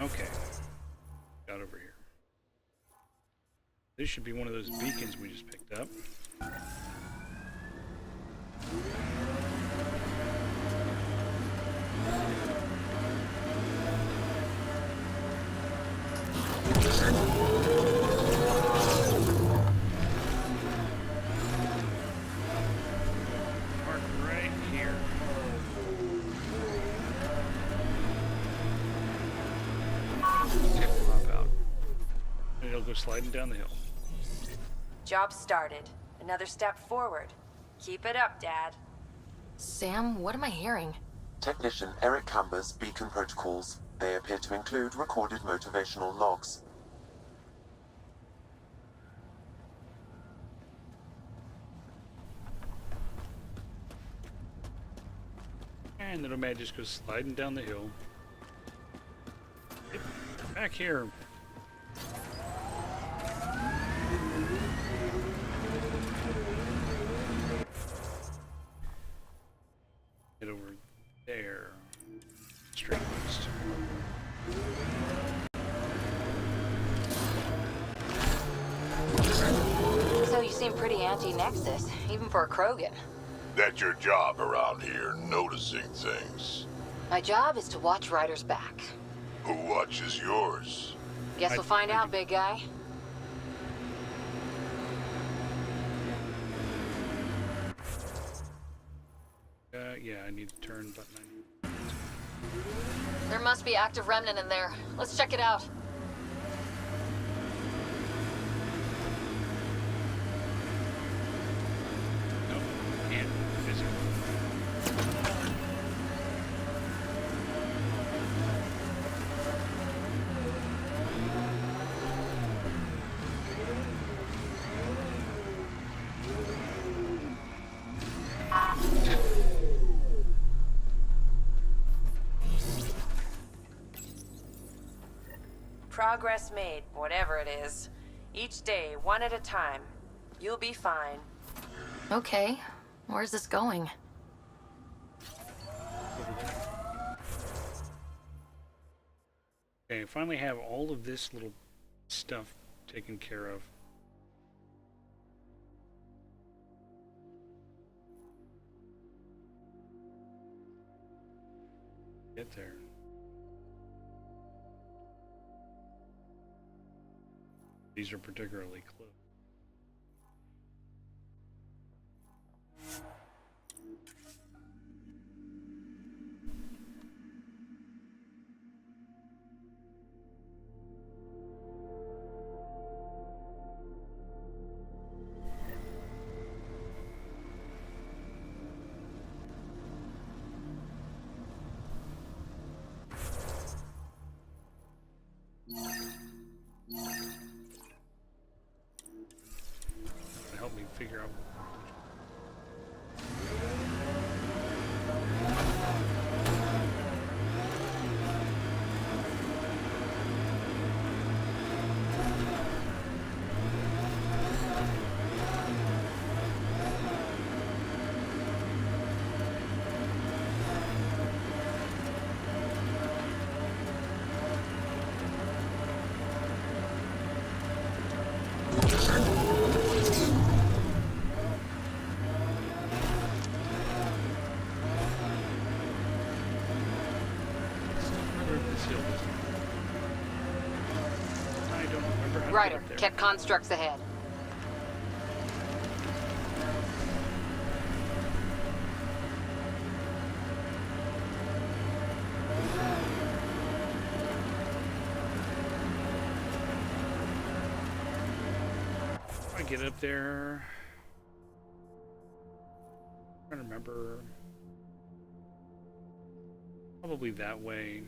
Okay, got over here. This should be one of those beacons we just picked up. Mark right here. Pop out. And it'll go sliding down the hill. Job started. Another step forward. Keep it up, Dad. Sam, what am I hearing? Technician Eric Camber's beacon protocols. They appear to include recorded motivational logs. And the Nomad just goes sliding down the hill. Get back here. Get over there. Straight west. So you seem pretty anti-Nexus, even for a Krogan. That's your job around here, noticing things. My job is to watch Ryder's back. Who watches yours? Guess we'll find out, big guy. Yeah, I need to turn button. There must be active remnant in there. Let's check it out. Nope, can't. Busy. Progress made, whatever it is. Each day, one at a time. You'll be fine. Okay, where's this going? Okay, I finally have all of this little stuff taken care of. Get there. These are particularly close. Help me figure out. Ryder, Ket constructs ahead. I get up there. I'm trying to remember. Probably that way.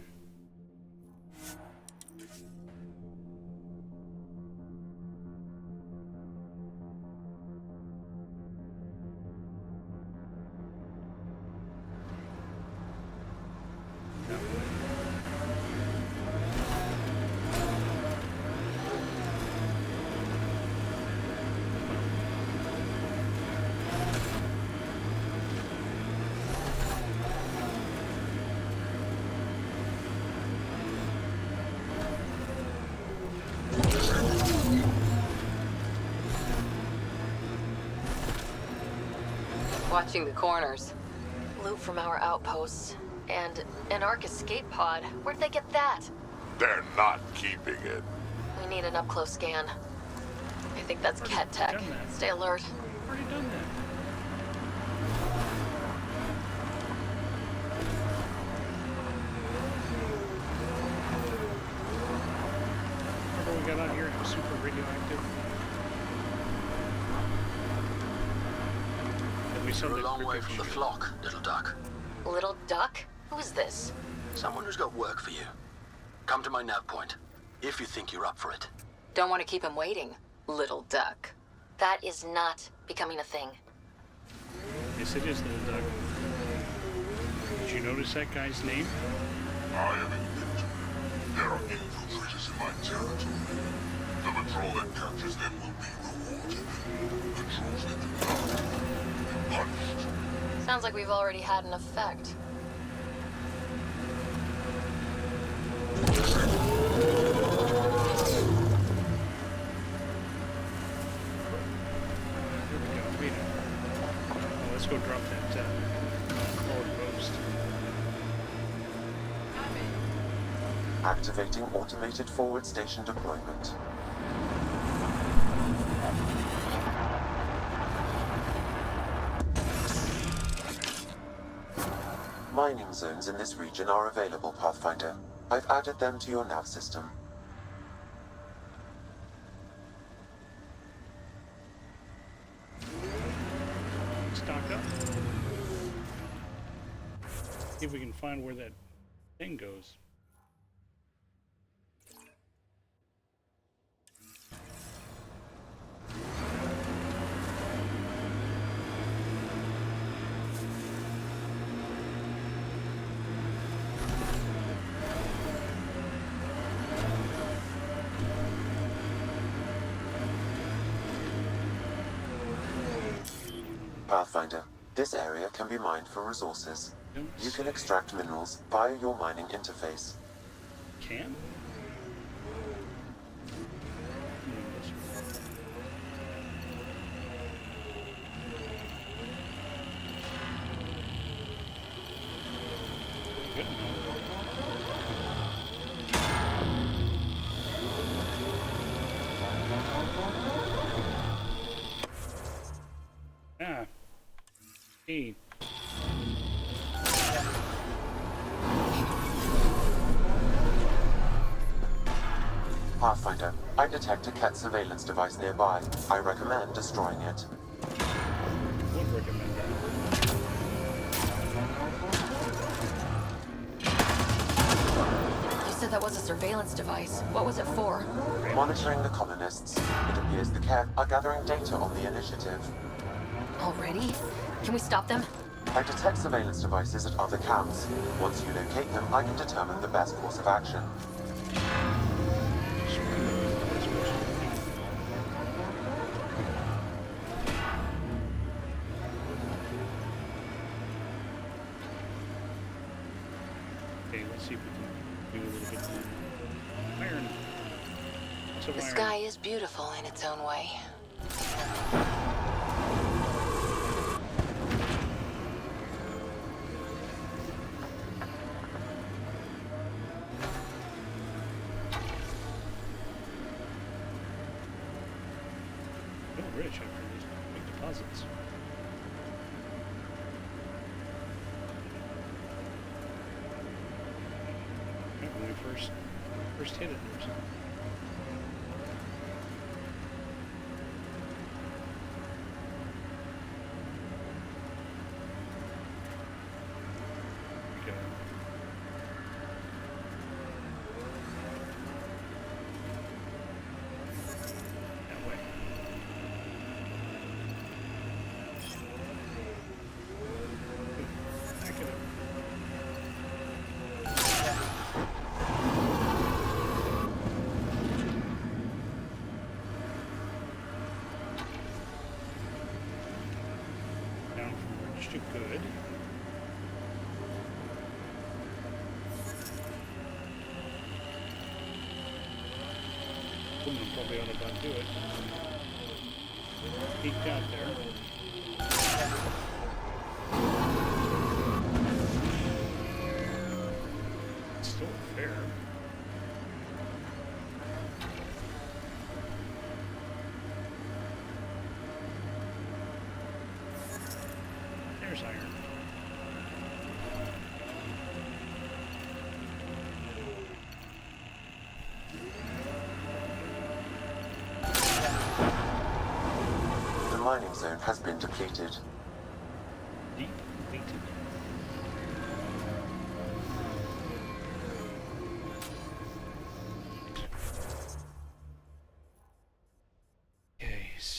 Watching the corners. Loot from our outposts. And an Ark escape pod. Where'd they get that? They're not keeping it. We need an up-close scan. I think that's Ket tech. Stay alert. Already done that. Remember we got out here and it was super radioactive? That we saw You're a that long way cricket from the shield. flock, little duck. Little duck? Who is this? Someone who's got work for you. Come to my nav point, if you think you're up for it. Don't want to keep him waiting, little duck. That is not becoming a thing. Yes, it is, little duck. Did you notice that guy's name? I am Infinite. There are infiltrators in my territory. The patrol that captures them will be rewarded. Patrols that do not will be punished. Sounds like we've already had an effect. Here we go. Wait a minute. Oh, let's go drop that forward post. Activating automated forward station deployment. Mining zones in this region are available, Pathfinder. I've added them to your nav system. Stock up. See if we can find where that thing goes. Pathfinder, this area can be mined for resources. You can extract minerals via your mining interface. Can? Good. Ah. Hey. Pathfinder, I detect a Ket surveillance device nearby. I recommend destroying it. Would recommend that. You said that was a surveillance device. What was it for? Monitoring the colonists. It appears the Ket are gathering data on the initiative. Already? Can we stop them? I detect surveillance devices at other camps. Once you locate them, I can determine the best course of action. Okay, let's see if we can do a little bit more iron. Lots of The iron. sky is beautiful in its own way. Oh, rich after these big deposits. Yeah, when we first hit it, there's we go. That way. Back it up. Down from rich to good. Boom, probably ought to about do it. Peeked out there. It's still fair. There's iron. The mining zone has been depleted.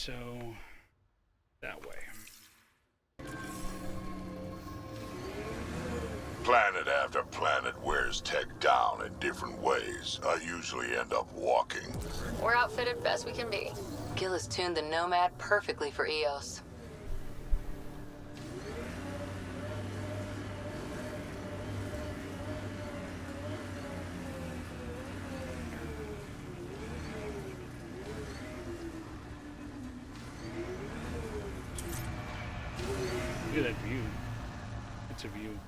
so that way. Planet after planet wears tech down in different ways. I usually end up walking. We're outfitted best we can be. Gil has tuned the Nomad perfectly for EOS. Look at that view. It's a view.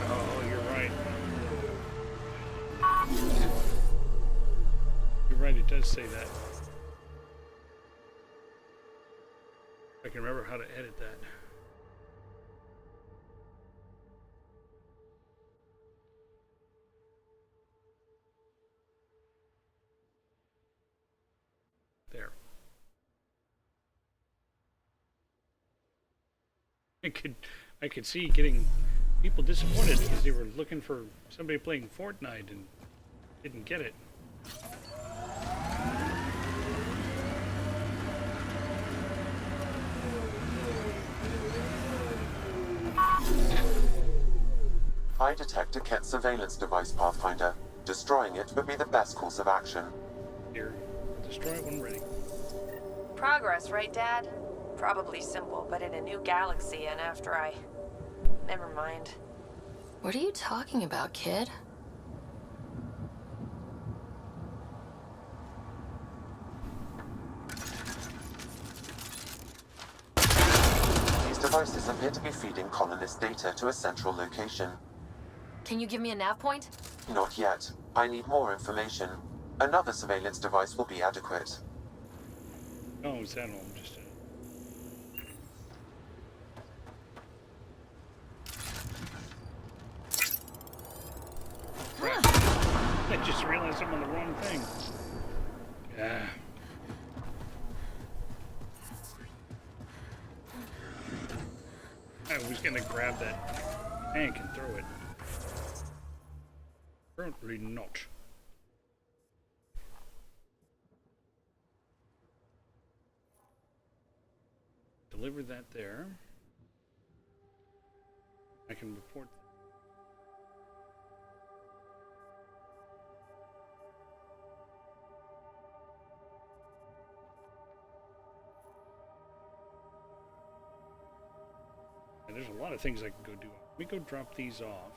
Oh, you're right. You're right, it does say that. I can remember how to edit that. There. I could see getting people disappointed because they were looking for somebody playing Fortnite and didn't get it. I detect a Ket surveillance device, Pathfinder. Destroying it would be the best course of action. Here, destroy it when ready. Progress, right, Dad? Probably simple, but in a new galaxy and after I... Never mind. What are you talking about, kid? These devices appear to be feeding colonist data to a central location. Can you give me a nav point? Not yet. I need more information. Another surveillance device will be adequate. Oh, is that all? Just crap. I just realized I'm on the wrong thing. Yeah. I was gonna grab that tank and throw it. Apparently not. Deliver that there. I can report. And there's a lot of things I can go do. Let me go drop these off.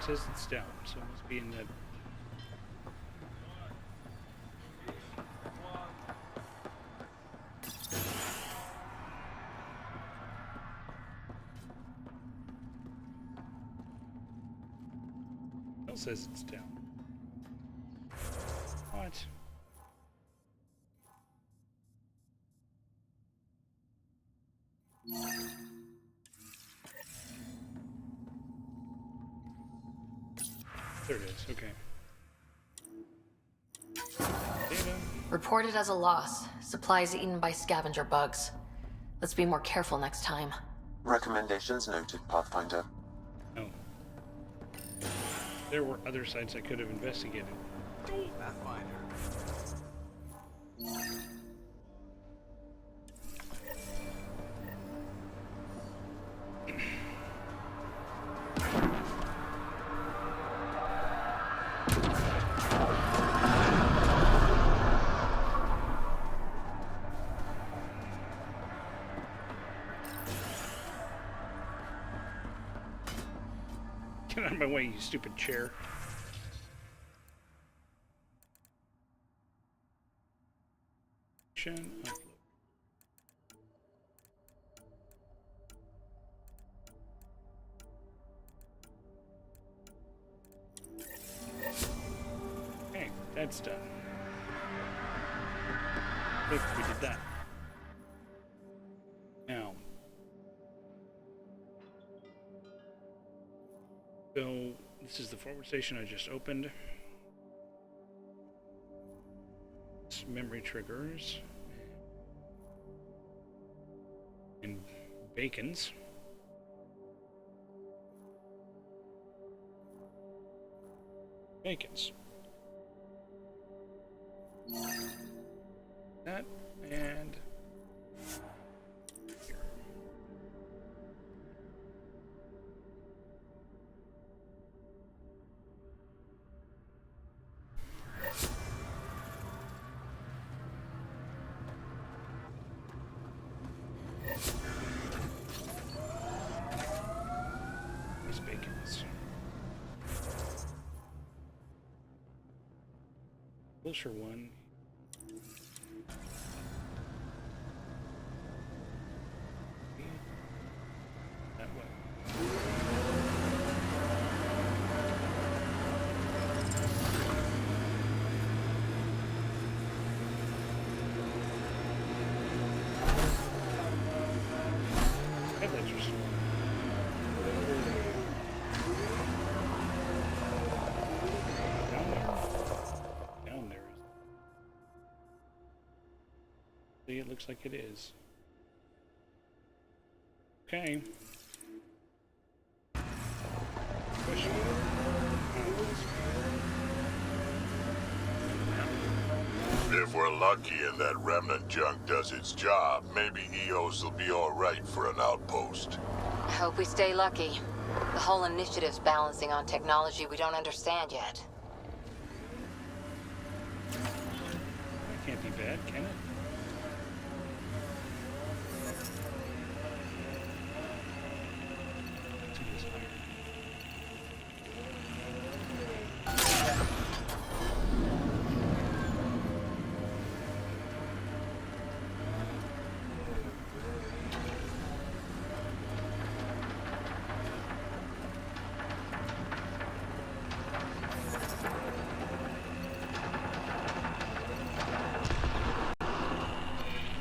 Says it's down, so it must be in that. It says it's down. What? There it is, okay. Data. Reported as a loss. Supplies eaten by scavenger bugs. Let's be more careful next time. Recommendations noted, Pathfinder. Oh. There were other sites I could have investigated. Pathfinder. Get out of my way, you stupid chair. Upload. That's done. Look, we did that. Now. So, this is the forward station I just opened. It's memory triggers. And bacons. Bacons. That and here. These bacons. Closer one. That way. Headlights are down there. See, it looks like it is. Okay. If we're lucky and that remnant junk does its job, maybe EOS will be alright for an outpost. I hope we stay lucky. The whole initiative's balancing on technology we don't understand yet. That can't be bad, can it?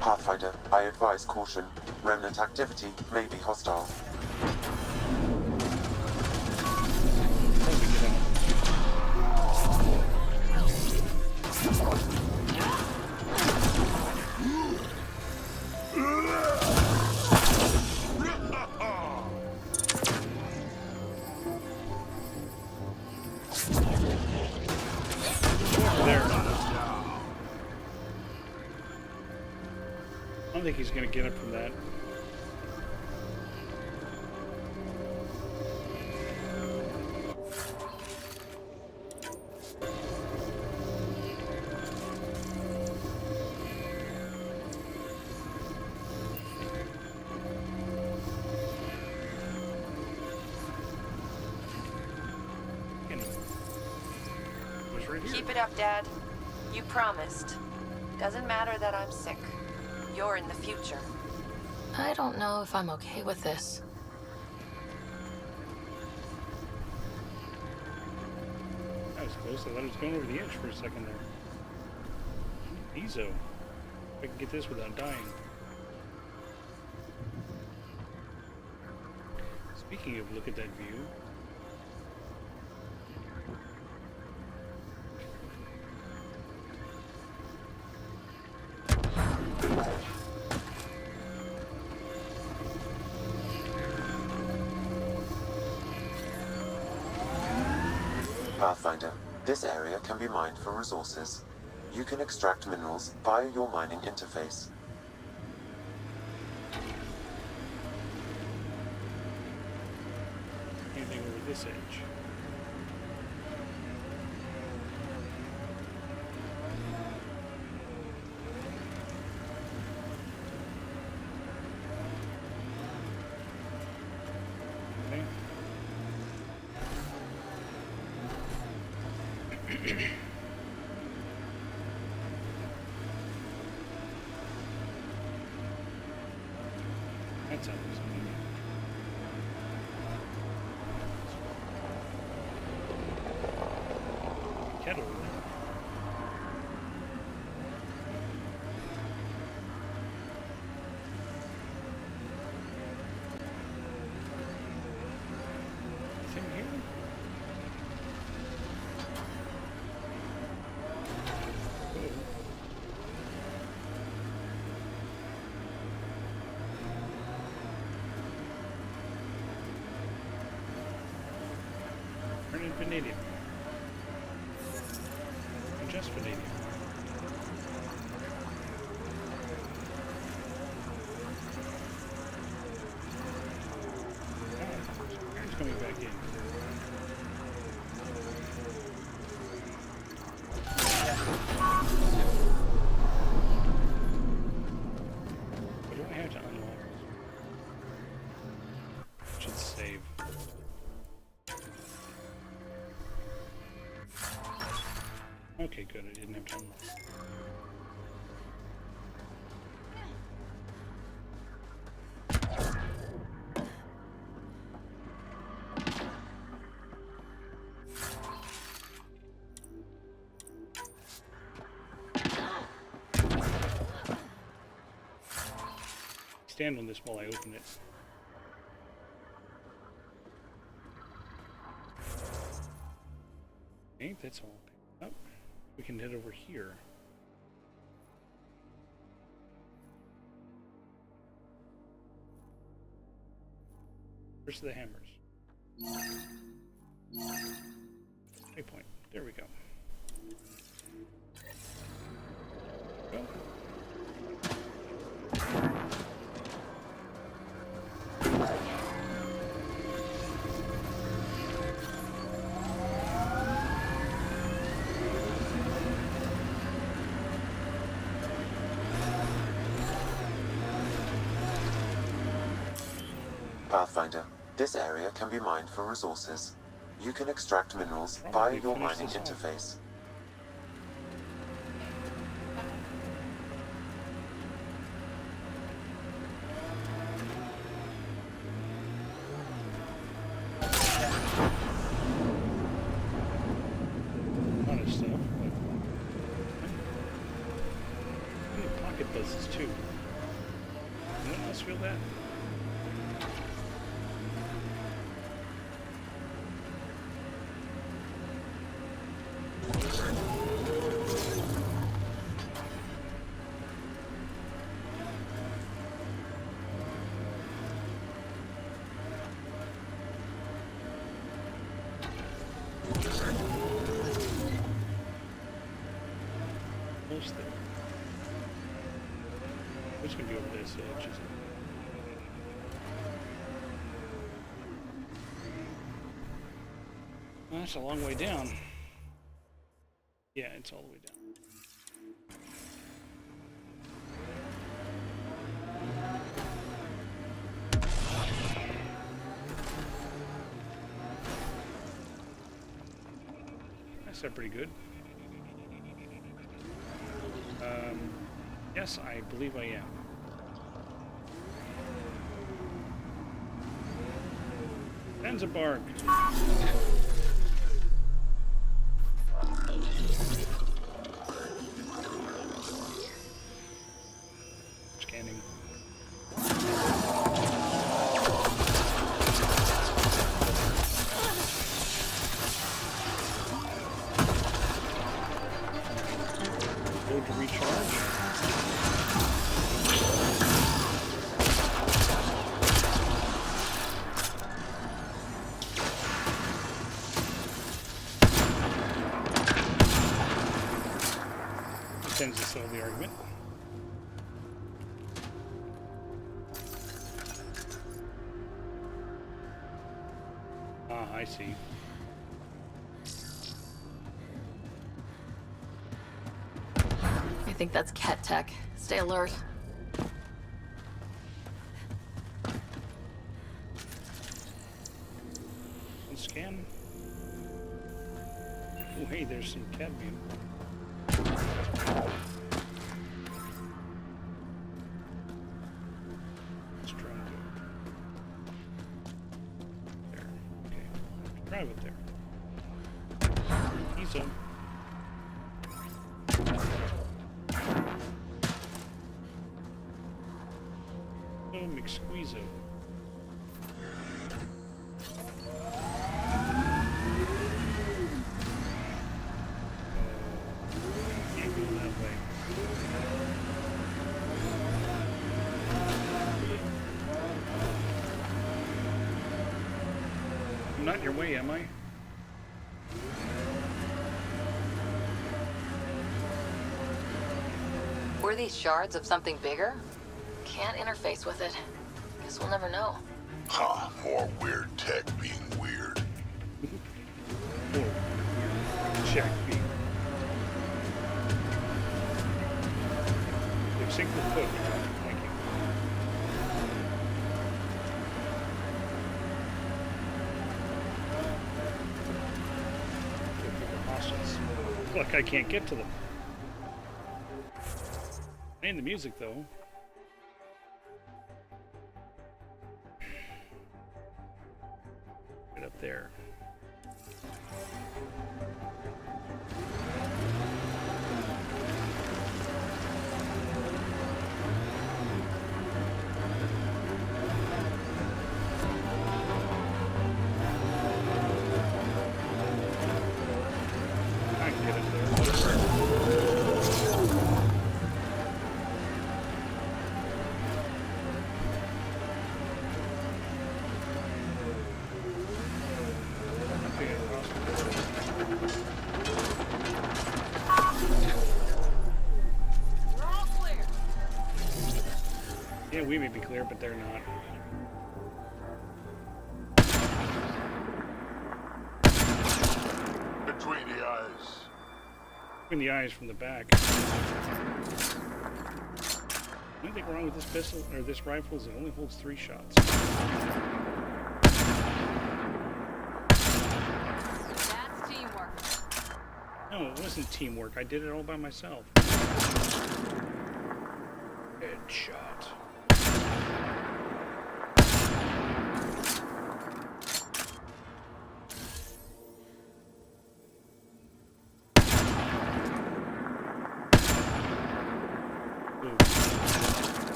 Pathfinder, I advise caution. Remnant activity may be hostile. I don't think he's going to get up from that. Keep it up, Dad. You promised. Doesn't matter that I'm sick. You're in the future. I don't know if I'm okay with this. That was close. I thought it was going over the edge for a second there. Ezo. If I can get this without dying. Speaking of look at that view. Pathfinder, this area can be mined for resources. You can extract minerals via your mining interface. Anything over this edge? That sounds convenient. Kettle. chest vanadium. He's coming back in. What do I have to unlock? Should save. Okay, good. I didn't have to unlock. Stand on this while I open it. Okay, that's all picked up. We can head over here. Where's the hammers? Waypoint. There we go. Go. Pathfinder, this area can be mined for resources. You can extract minerals via your mining interface. Lot of stuff, but I need pocket buzzes too. Anyone else feel that? Almost there. Who's going to be over this edge, isn't it? Well, that's a long way down. Yeah, it's all the way down. That's pretty good. Yes, I believe I am. Zanzibar. Scanning. Load to recharge. Tends to settle the argument. Ah, I see. I think that's cat tech. Stay alert. Let's scan. Oh, hey, there's some cadmium. Let's try and go there. Okay, drive it there. He's on. Oh, McSqueezo. Can't go that way. I'm not in your way, am I? Were these shards of something bigger? Can't interface with it. Guess we'll never know. Ha, more weird tech being weird. Check me. They've synced the foot. Thank you. Hostiles. Look, I can't get to them. And the music, though. Right up there. I can get it there. Yeah, we may be clear, but they're not. Between the eyes. Between the eyes from the back. Anything wrong with this pistol or this rifle is it only holds 3 shots. That's teamwork. No, it wasn't teamwork. I did it all by myself. Headshot.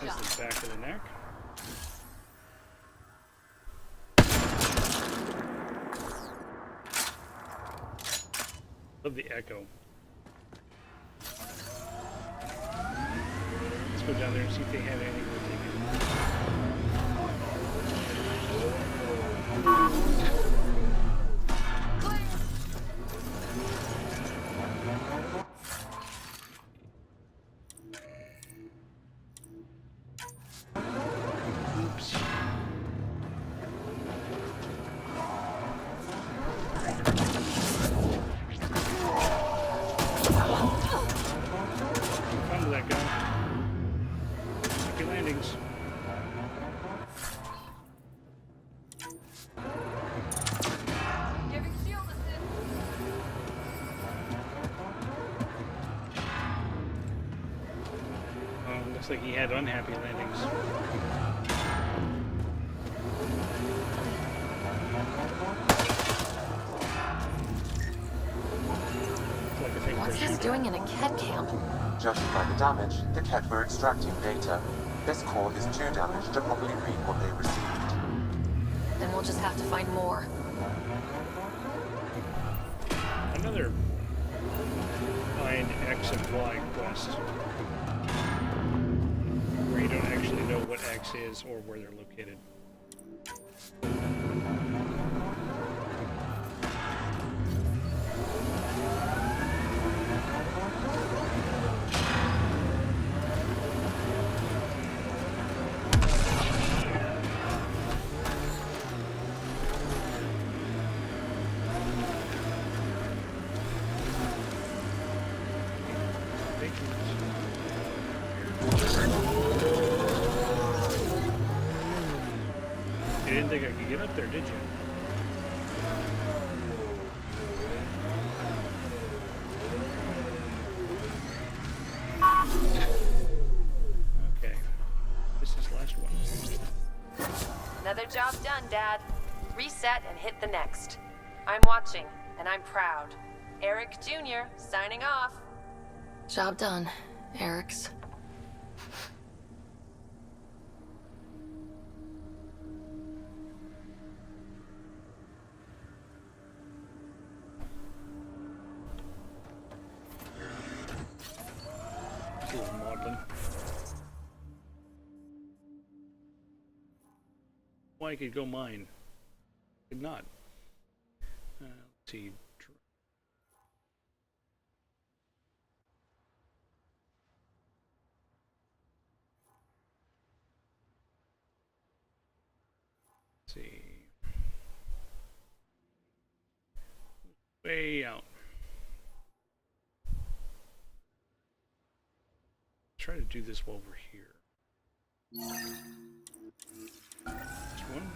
That's the back of the neck. Love the echo. Let's go down there and see if they have anything we're Oops. Come to that guy. Happy landings. Giving shield assist. Looks like he had unhappy landings. What's this doing in a Ket camp? Judging by the damage, the Ket were extracting data. This core is too damaged to properly read what they received. Then we'll just have to find more. Another find X and Y quest. Where you don't actually know what X is or where they're located. You didn't think I could get up there, did you? Okay. This is the last one. Another job done, Dad. Reset and hit the next. I'm watching, and I'm proud. Eric Jr. signing off. Job done, Eric's. A little maudlin. Why I could go mine. Could not. Let's see. Way out. Try to do this while we're here. This one.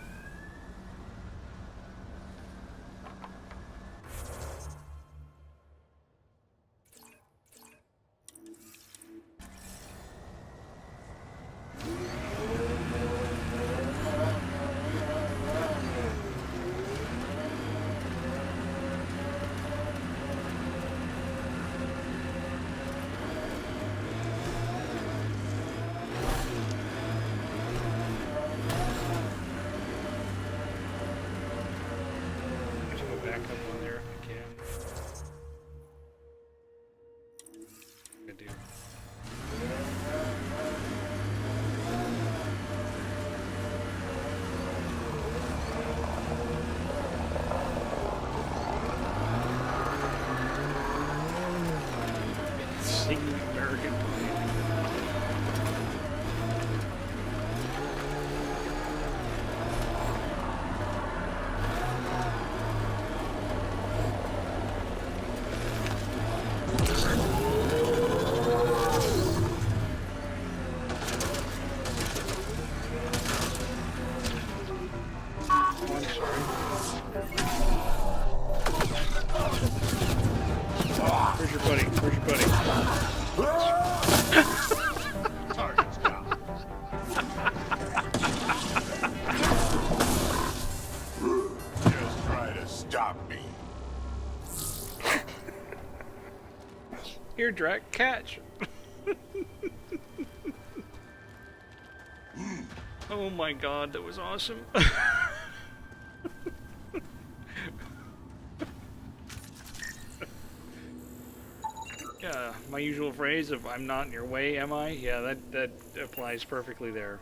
Here, Drac, catch! Oh my god, that was awesome. Yeah, my usual phrase of "I'm not in your way, am I?" Yeah, that applies perfectly there.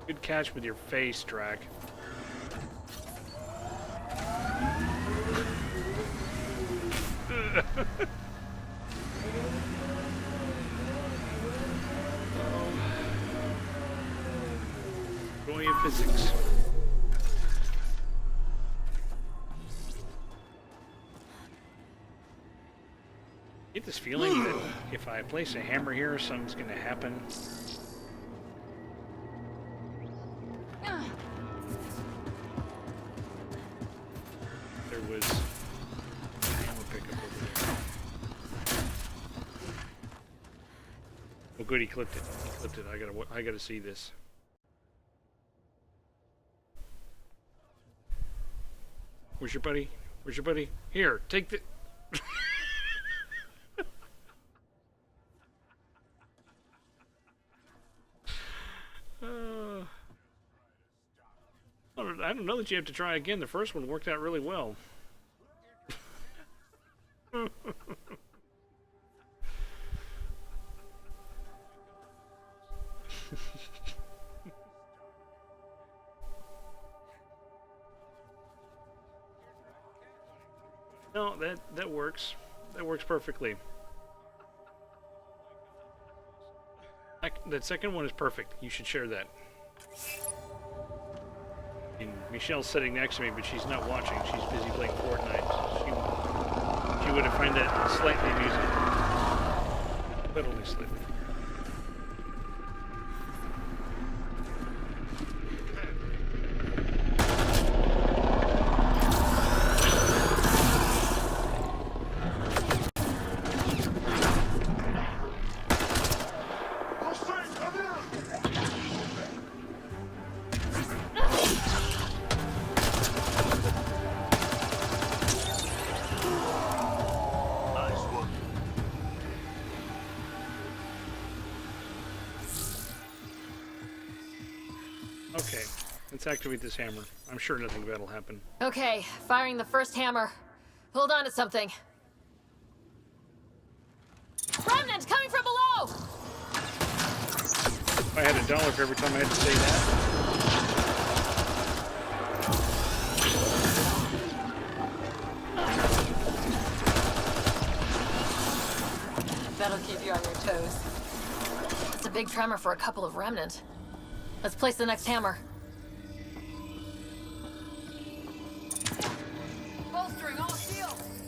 Good catch with your face, Drac. Joy of physics. I get this feeling that if I place a hammer here, something's going to happen. There was a hammer pickup over there. Oh, good, he clipped it. He clipped it. I gotta see this. Where's your buddy? Where's your buddy? Here, take the... I don't know that you have to try again. The first one worked out really well. No, that works. That works perfectly. That second one is perfect. You should share that. And Michelle's sitting next to me, but she's not watching. She's busy playing Fortnite. She would have found that slightly amusing. But only slightly. Okay, let's activate this hammer. I'm sure nothing bad will happen. Okay, firing the first hammer. Hold on to something. Remnant coming from below! If I had $1 for every time I had to say that. That'll keep you on your toes. It's a big tremor for a couple of remnant. Let's place the next hammer. Bolstering all shields.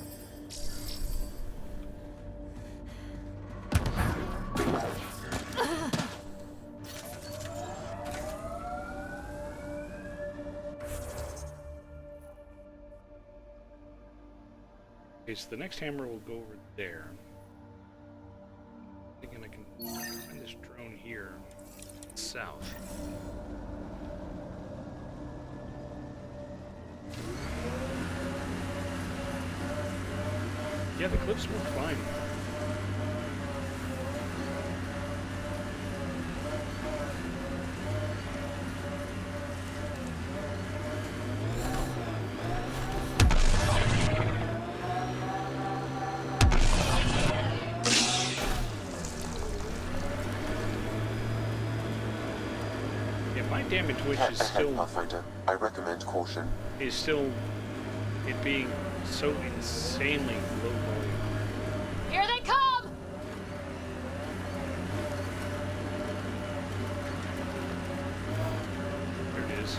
so the next hammer will go over there. Thinking I can find this drone here, south. Yeah, the clips work fine. Damage which is still Pathfinder. I recommend caution. Is still it being so insanely low volume. Here they come! There it is.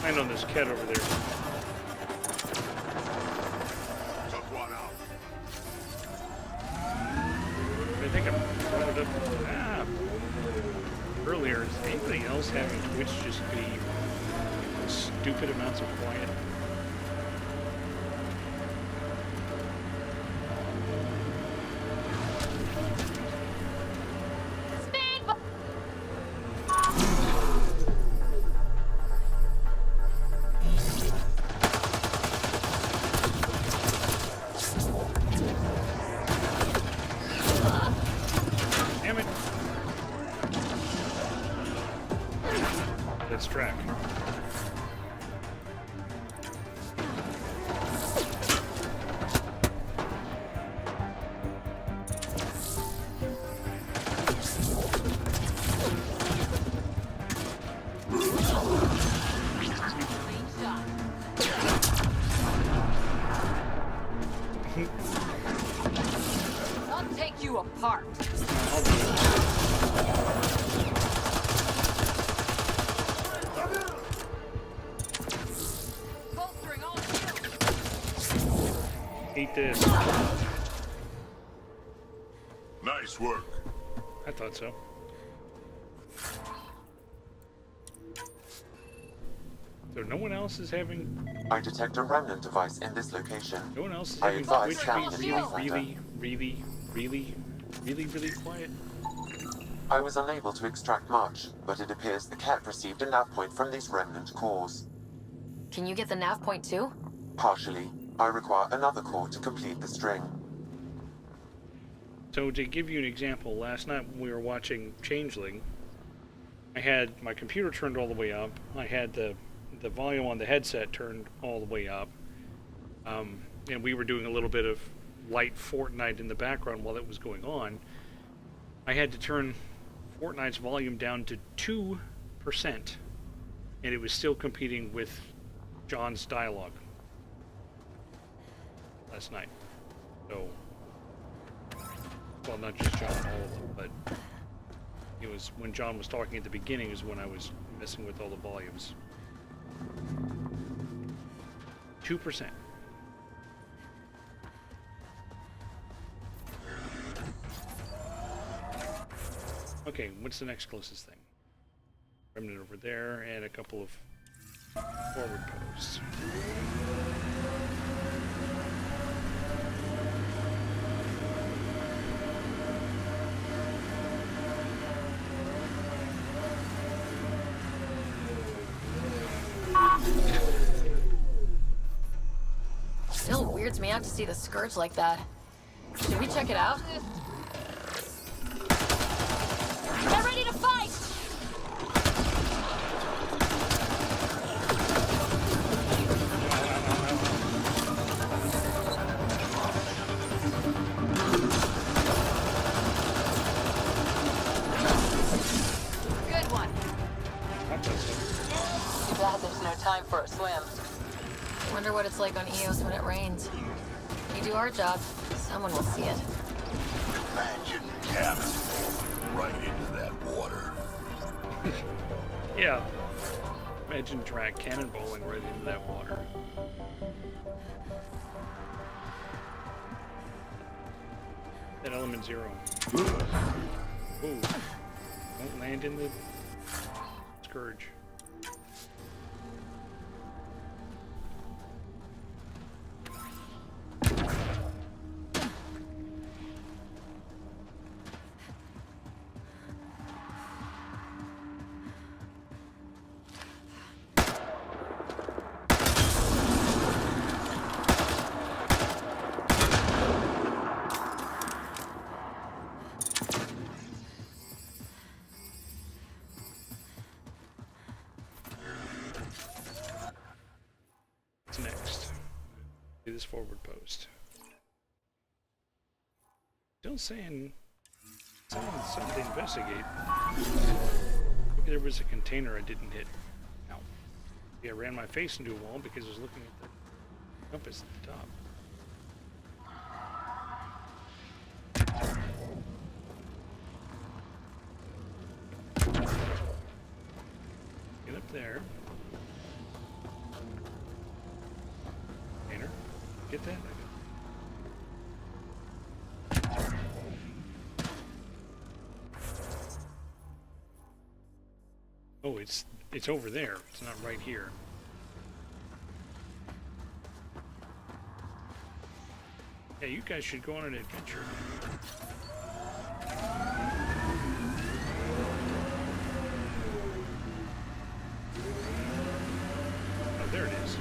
Land on this cat over there. Took one out. I think I'm throwing it up earlier. Is anybody else having Twitch just be stupid amounts of quiet? Track. I'll take you apart. Eat this. Nice work. I thought so. So no one else is having... I detect a remnant device in this location. No one else is I having advise Twitch Captain be Pathfinder. really quiet? I was unable to extract much, but it appears the cat received a nav point from these remnant cores. Can you get the nav point too? Partially. I require another core to complete the string. So to give you an example, last night when we were watching Changeling, I had my computer turned all the way up. I had the volume on the headset turned all the way up. And we were doing a little bit of light Fortnite in the background while it was going on. I had to turn Fortnite's volume down to 2%, and it was still competing with John's dialogue last night. So, well, not just John, all of them, but it was when John was talking at the beginning is when I was messing with all the volumes. 2%. Okay, what's the next closest thing? Remnant over there, and a couple of forward posts. Still weirds me out to see the Scourge like that. Should we check it out? Get ready to fight! Good one. Too bad there's no time for a swim. Wonder what it's like like on Eos when it rains. We do our job, someone will see it. Imagine cabin right into that water. Yeah. Imagine drag cannonballing right into that water. That element 0. Ooh. Don't land in the scourge. Next, do this forward post. Still saying something to investigate. Maybe there was a container I didn't hit. Ow. Yeah, I ran my face into a wall because I was looking at the compass at the top. Get up there. Get that? Oh, it's over there. It's not right here. Yeah, you guys should go on an adventure. Oh, there it is.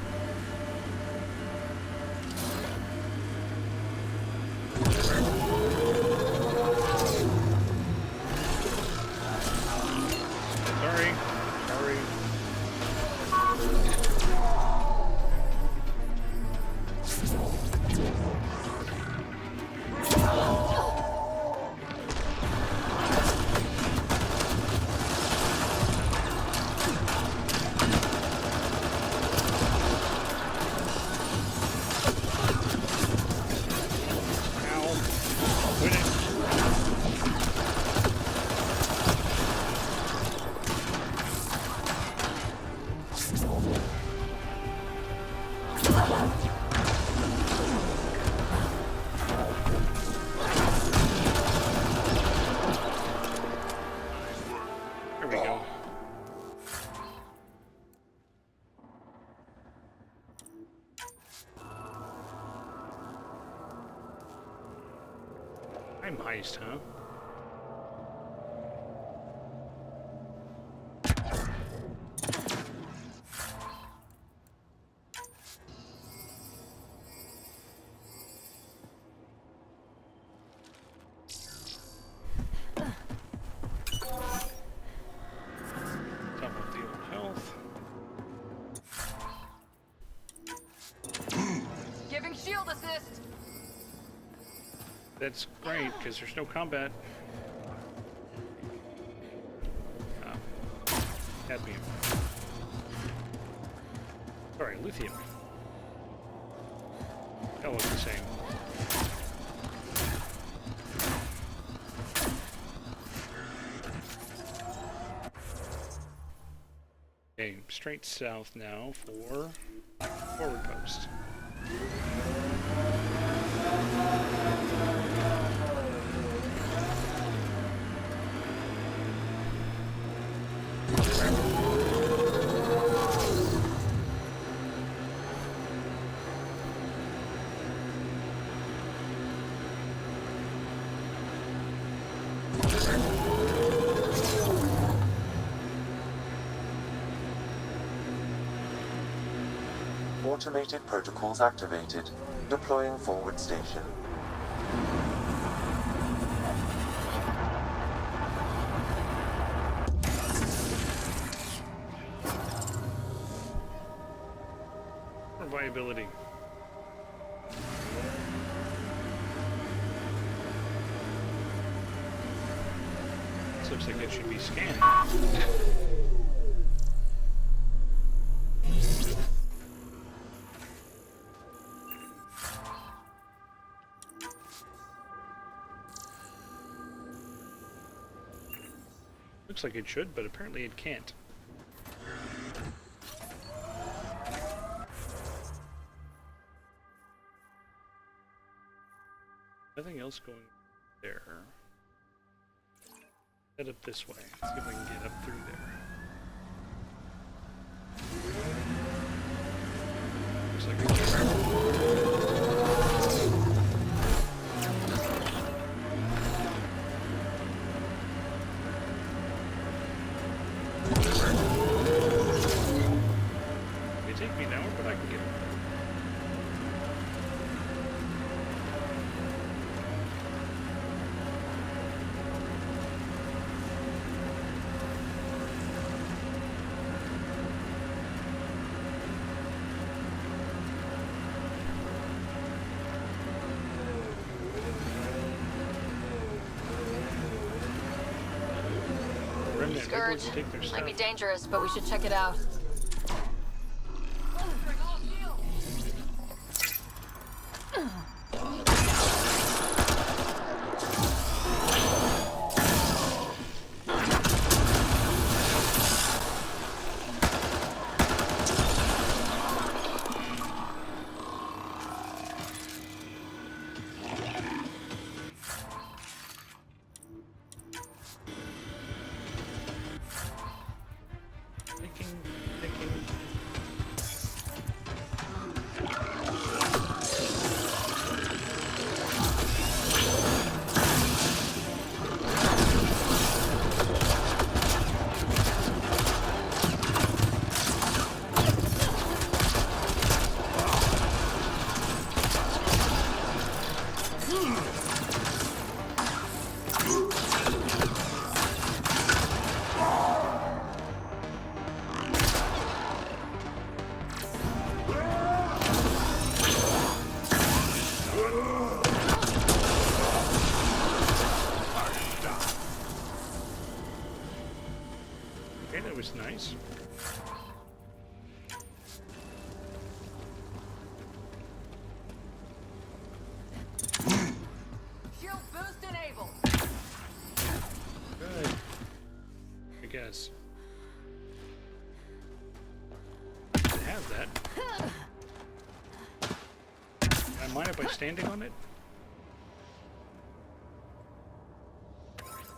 Time heist, huh? Top up the old health. Giving shield assist. That's great, because there's no combat. Cadmium. Sorry, lithium. That looks the same. Okay, straight south now for forward post. Automated protocols activated. Deploying forward station. Viability. This looks like it should be scanning. Looks like it should, but apparently it can't. Nothing else going there. Head up this way. See if I can get up through there. Looks like I can. It take me an hour, but I can get it. Scourge. Might be dangerous, but we should check it out. Nice. Shield boost enabled. Good. I guess. I have that. I mind if I'm standing on it?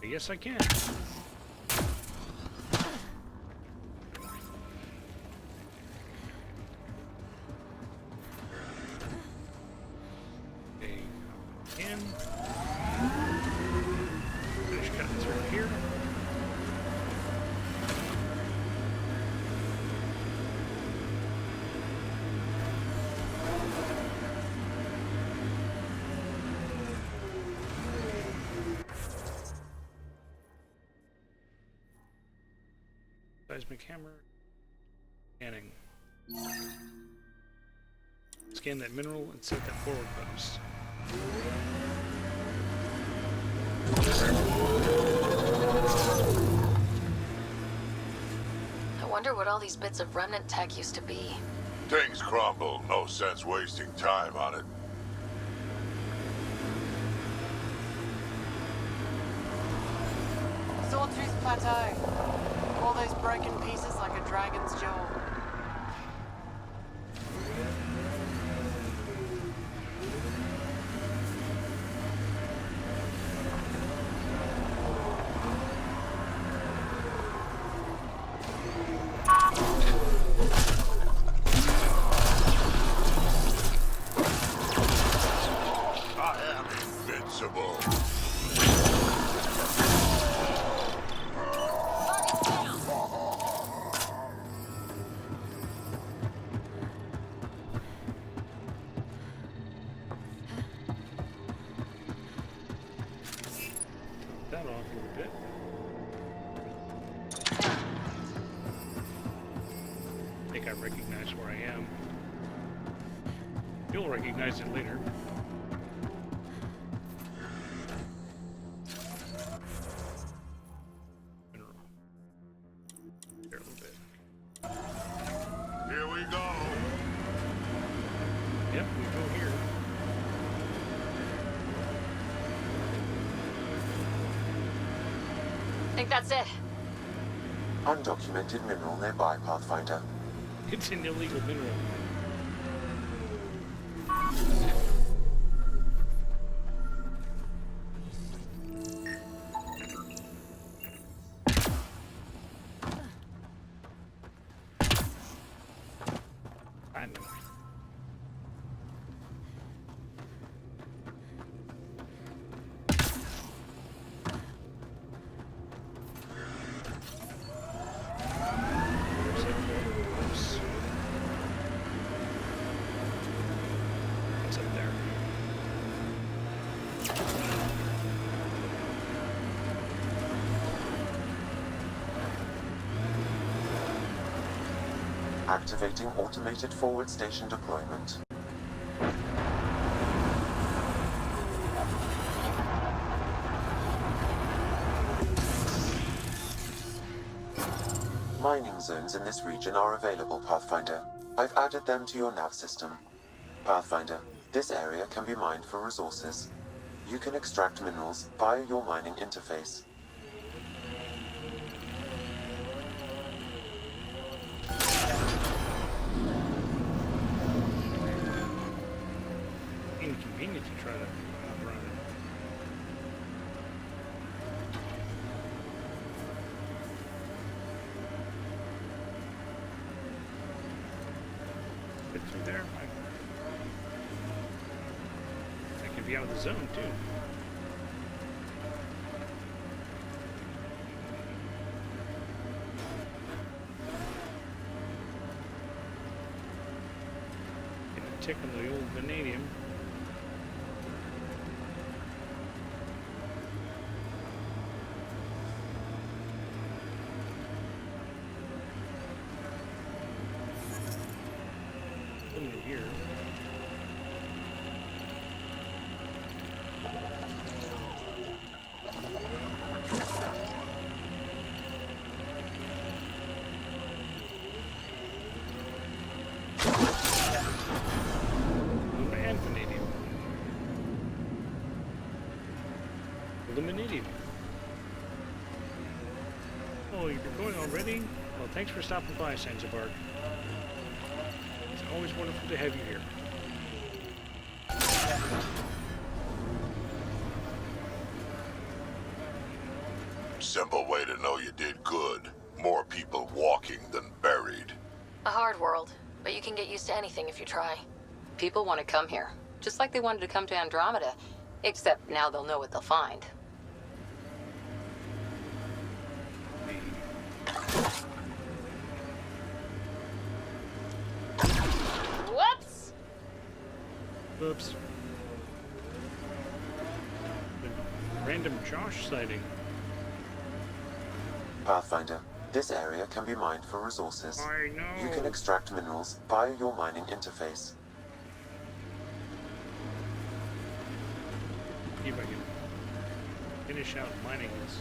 Yes, I can. Seismic hammer. Scanning. Scan that mineral and set that forward post. I wonder what all these bits of remnant tech used to be. Things crumble. No sense wasting time on it. Sawtooth Plateau. All those broken pieces like a dragon's jaw. I am invincible. That off a little bit. I think I recognize where I am. You'll recognize it later. Mineral. There a little bit. Here we go. Yep, we go here. Think that's it. Undocumented mineral nearby, Pathfinder. It's an illegal mineral. Activating automated forward station deployment. Mining zones in this region are available, Pathfinder. I've added them to your nav system. Pathfinder, this area can be mined for resources. You can extract minerals via your mining interface. Inconvenient to try to run it. Get through there. I can be out of the zone too. Get a tick on the old vanadium. Here. And vanadium. Illuminatium. Oh, you're going already? Well, thanks for stopping by, Zanzibar. It's always wonderful to have you here. Simple way to know you did good. More people walking than buried. A hard world, but you can get used to anything if you try. People want to come here, just like they wanted to come to Andromeda, except now they'll know what they'll find. Whoops! Whoops. Random Josh sighting. Pathfinder, this area can be mined for resources. I know. You can extract minerals via your mining interface. See if I can finish out mining this.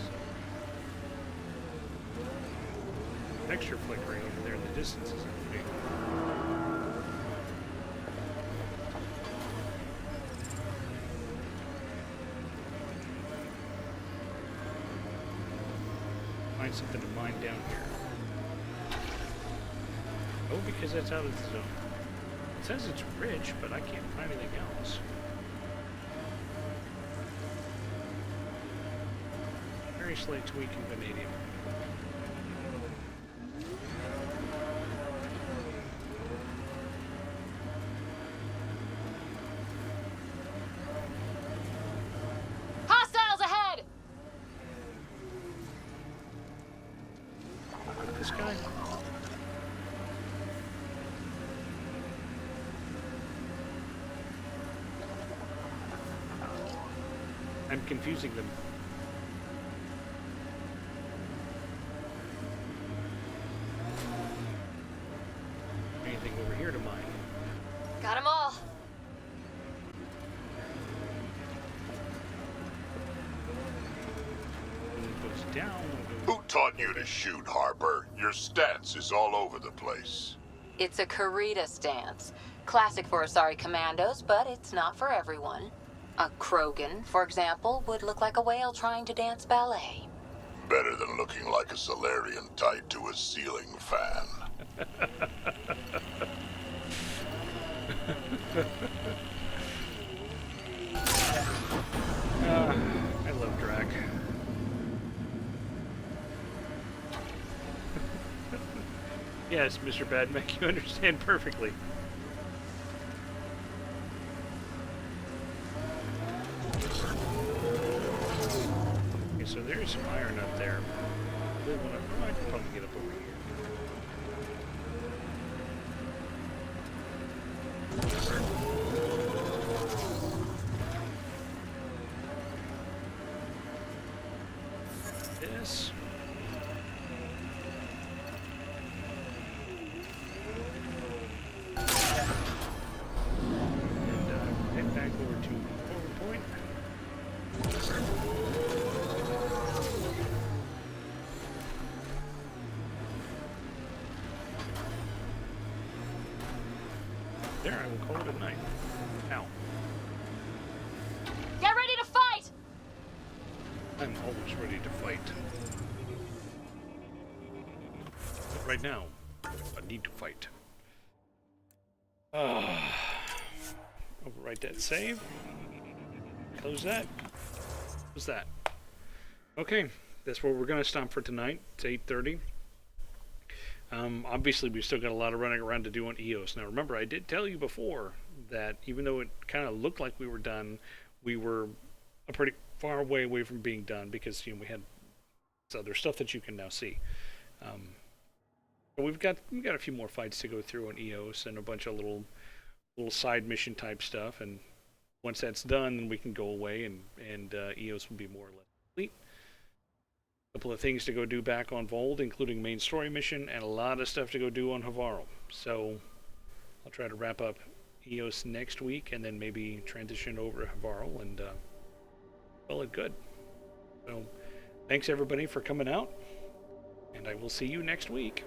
Texture flickering over there in the distance isn't big. Find something to mine down here. Oh, because that's out of the zone. It says it's rich, but I can't find anything else. Very slight tweak in vanadium. Hostiles ahead! This guy? I'm confusing them. Anything over here to mine? Got them all. When it goes down, Who taught you to shoot, Harper? Your stance is all over the place. It's a Karita stance. Classic for Asari commandos, but it's not for everyone. A Krogan, for example, would look like a whale trying to dance ballet. Better than looking like a Solarian tied to a ceiling fan. I love Drac. Yes, Mr. Badmech, you understand perfectly. Okay, so there's some iron up there. I can probably get up over here. This. And head back over to forward point. There, I will call it a night. Ow. Get ready to fight! I'm always ready to fight. But right now, I need to fight. Overwrite that save. Close that. Close that. Okay, that's where we're going to stop for tonight. It's 8:30. Obviously, we've still got a lot of running around to do on EOS. Now, remember, I did tell you before that even though it kind of looked like we were done, we were a pretty far away from being done because we had this other stuff that you can now see. But we've got a few more fights to go through on EOS and a bunch of little side mission type stuff. And once that's done, then we can go away and EOS will be more or less complete. A couple of things to go do back on Vold, including main story mission, and a lot of stuff to go do on Havaro. So I'll try to wrap up EOS next week and then maybe transition over to Havaro and call it good. So thanks everybody for coming out, and I will see you next week.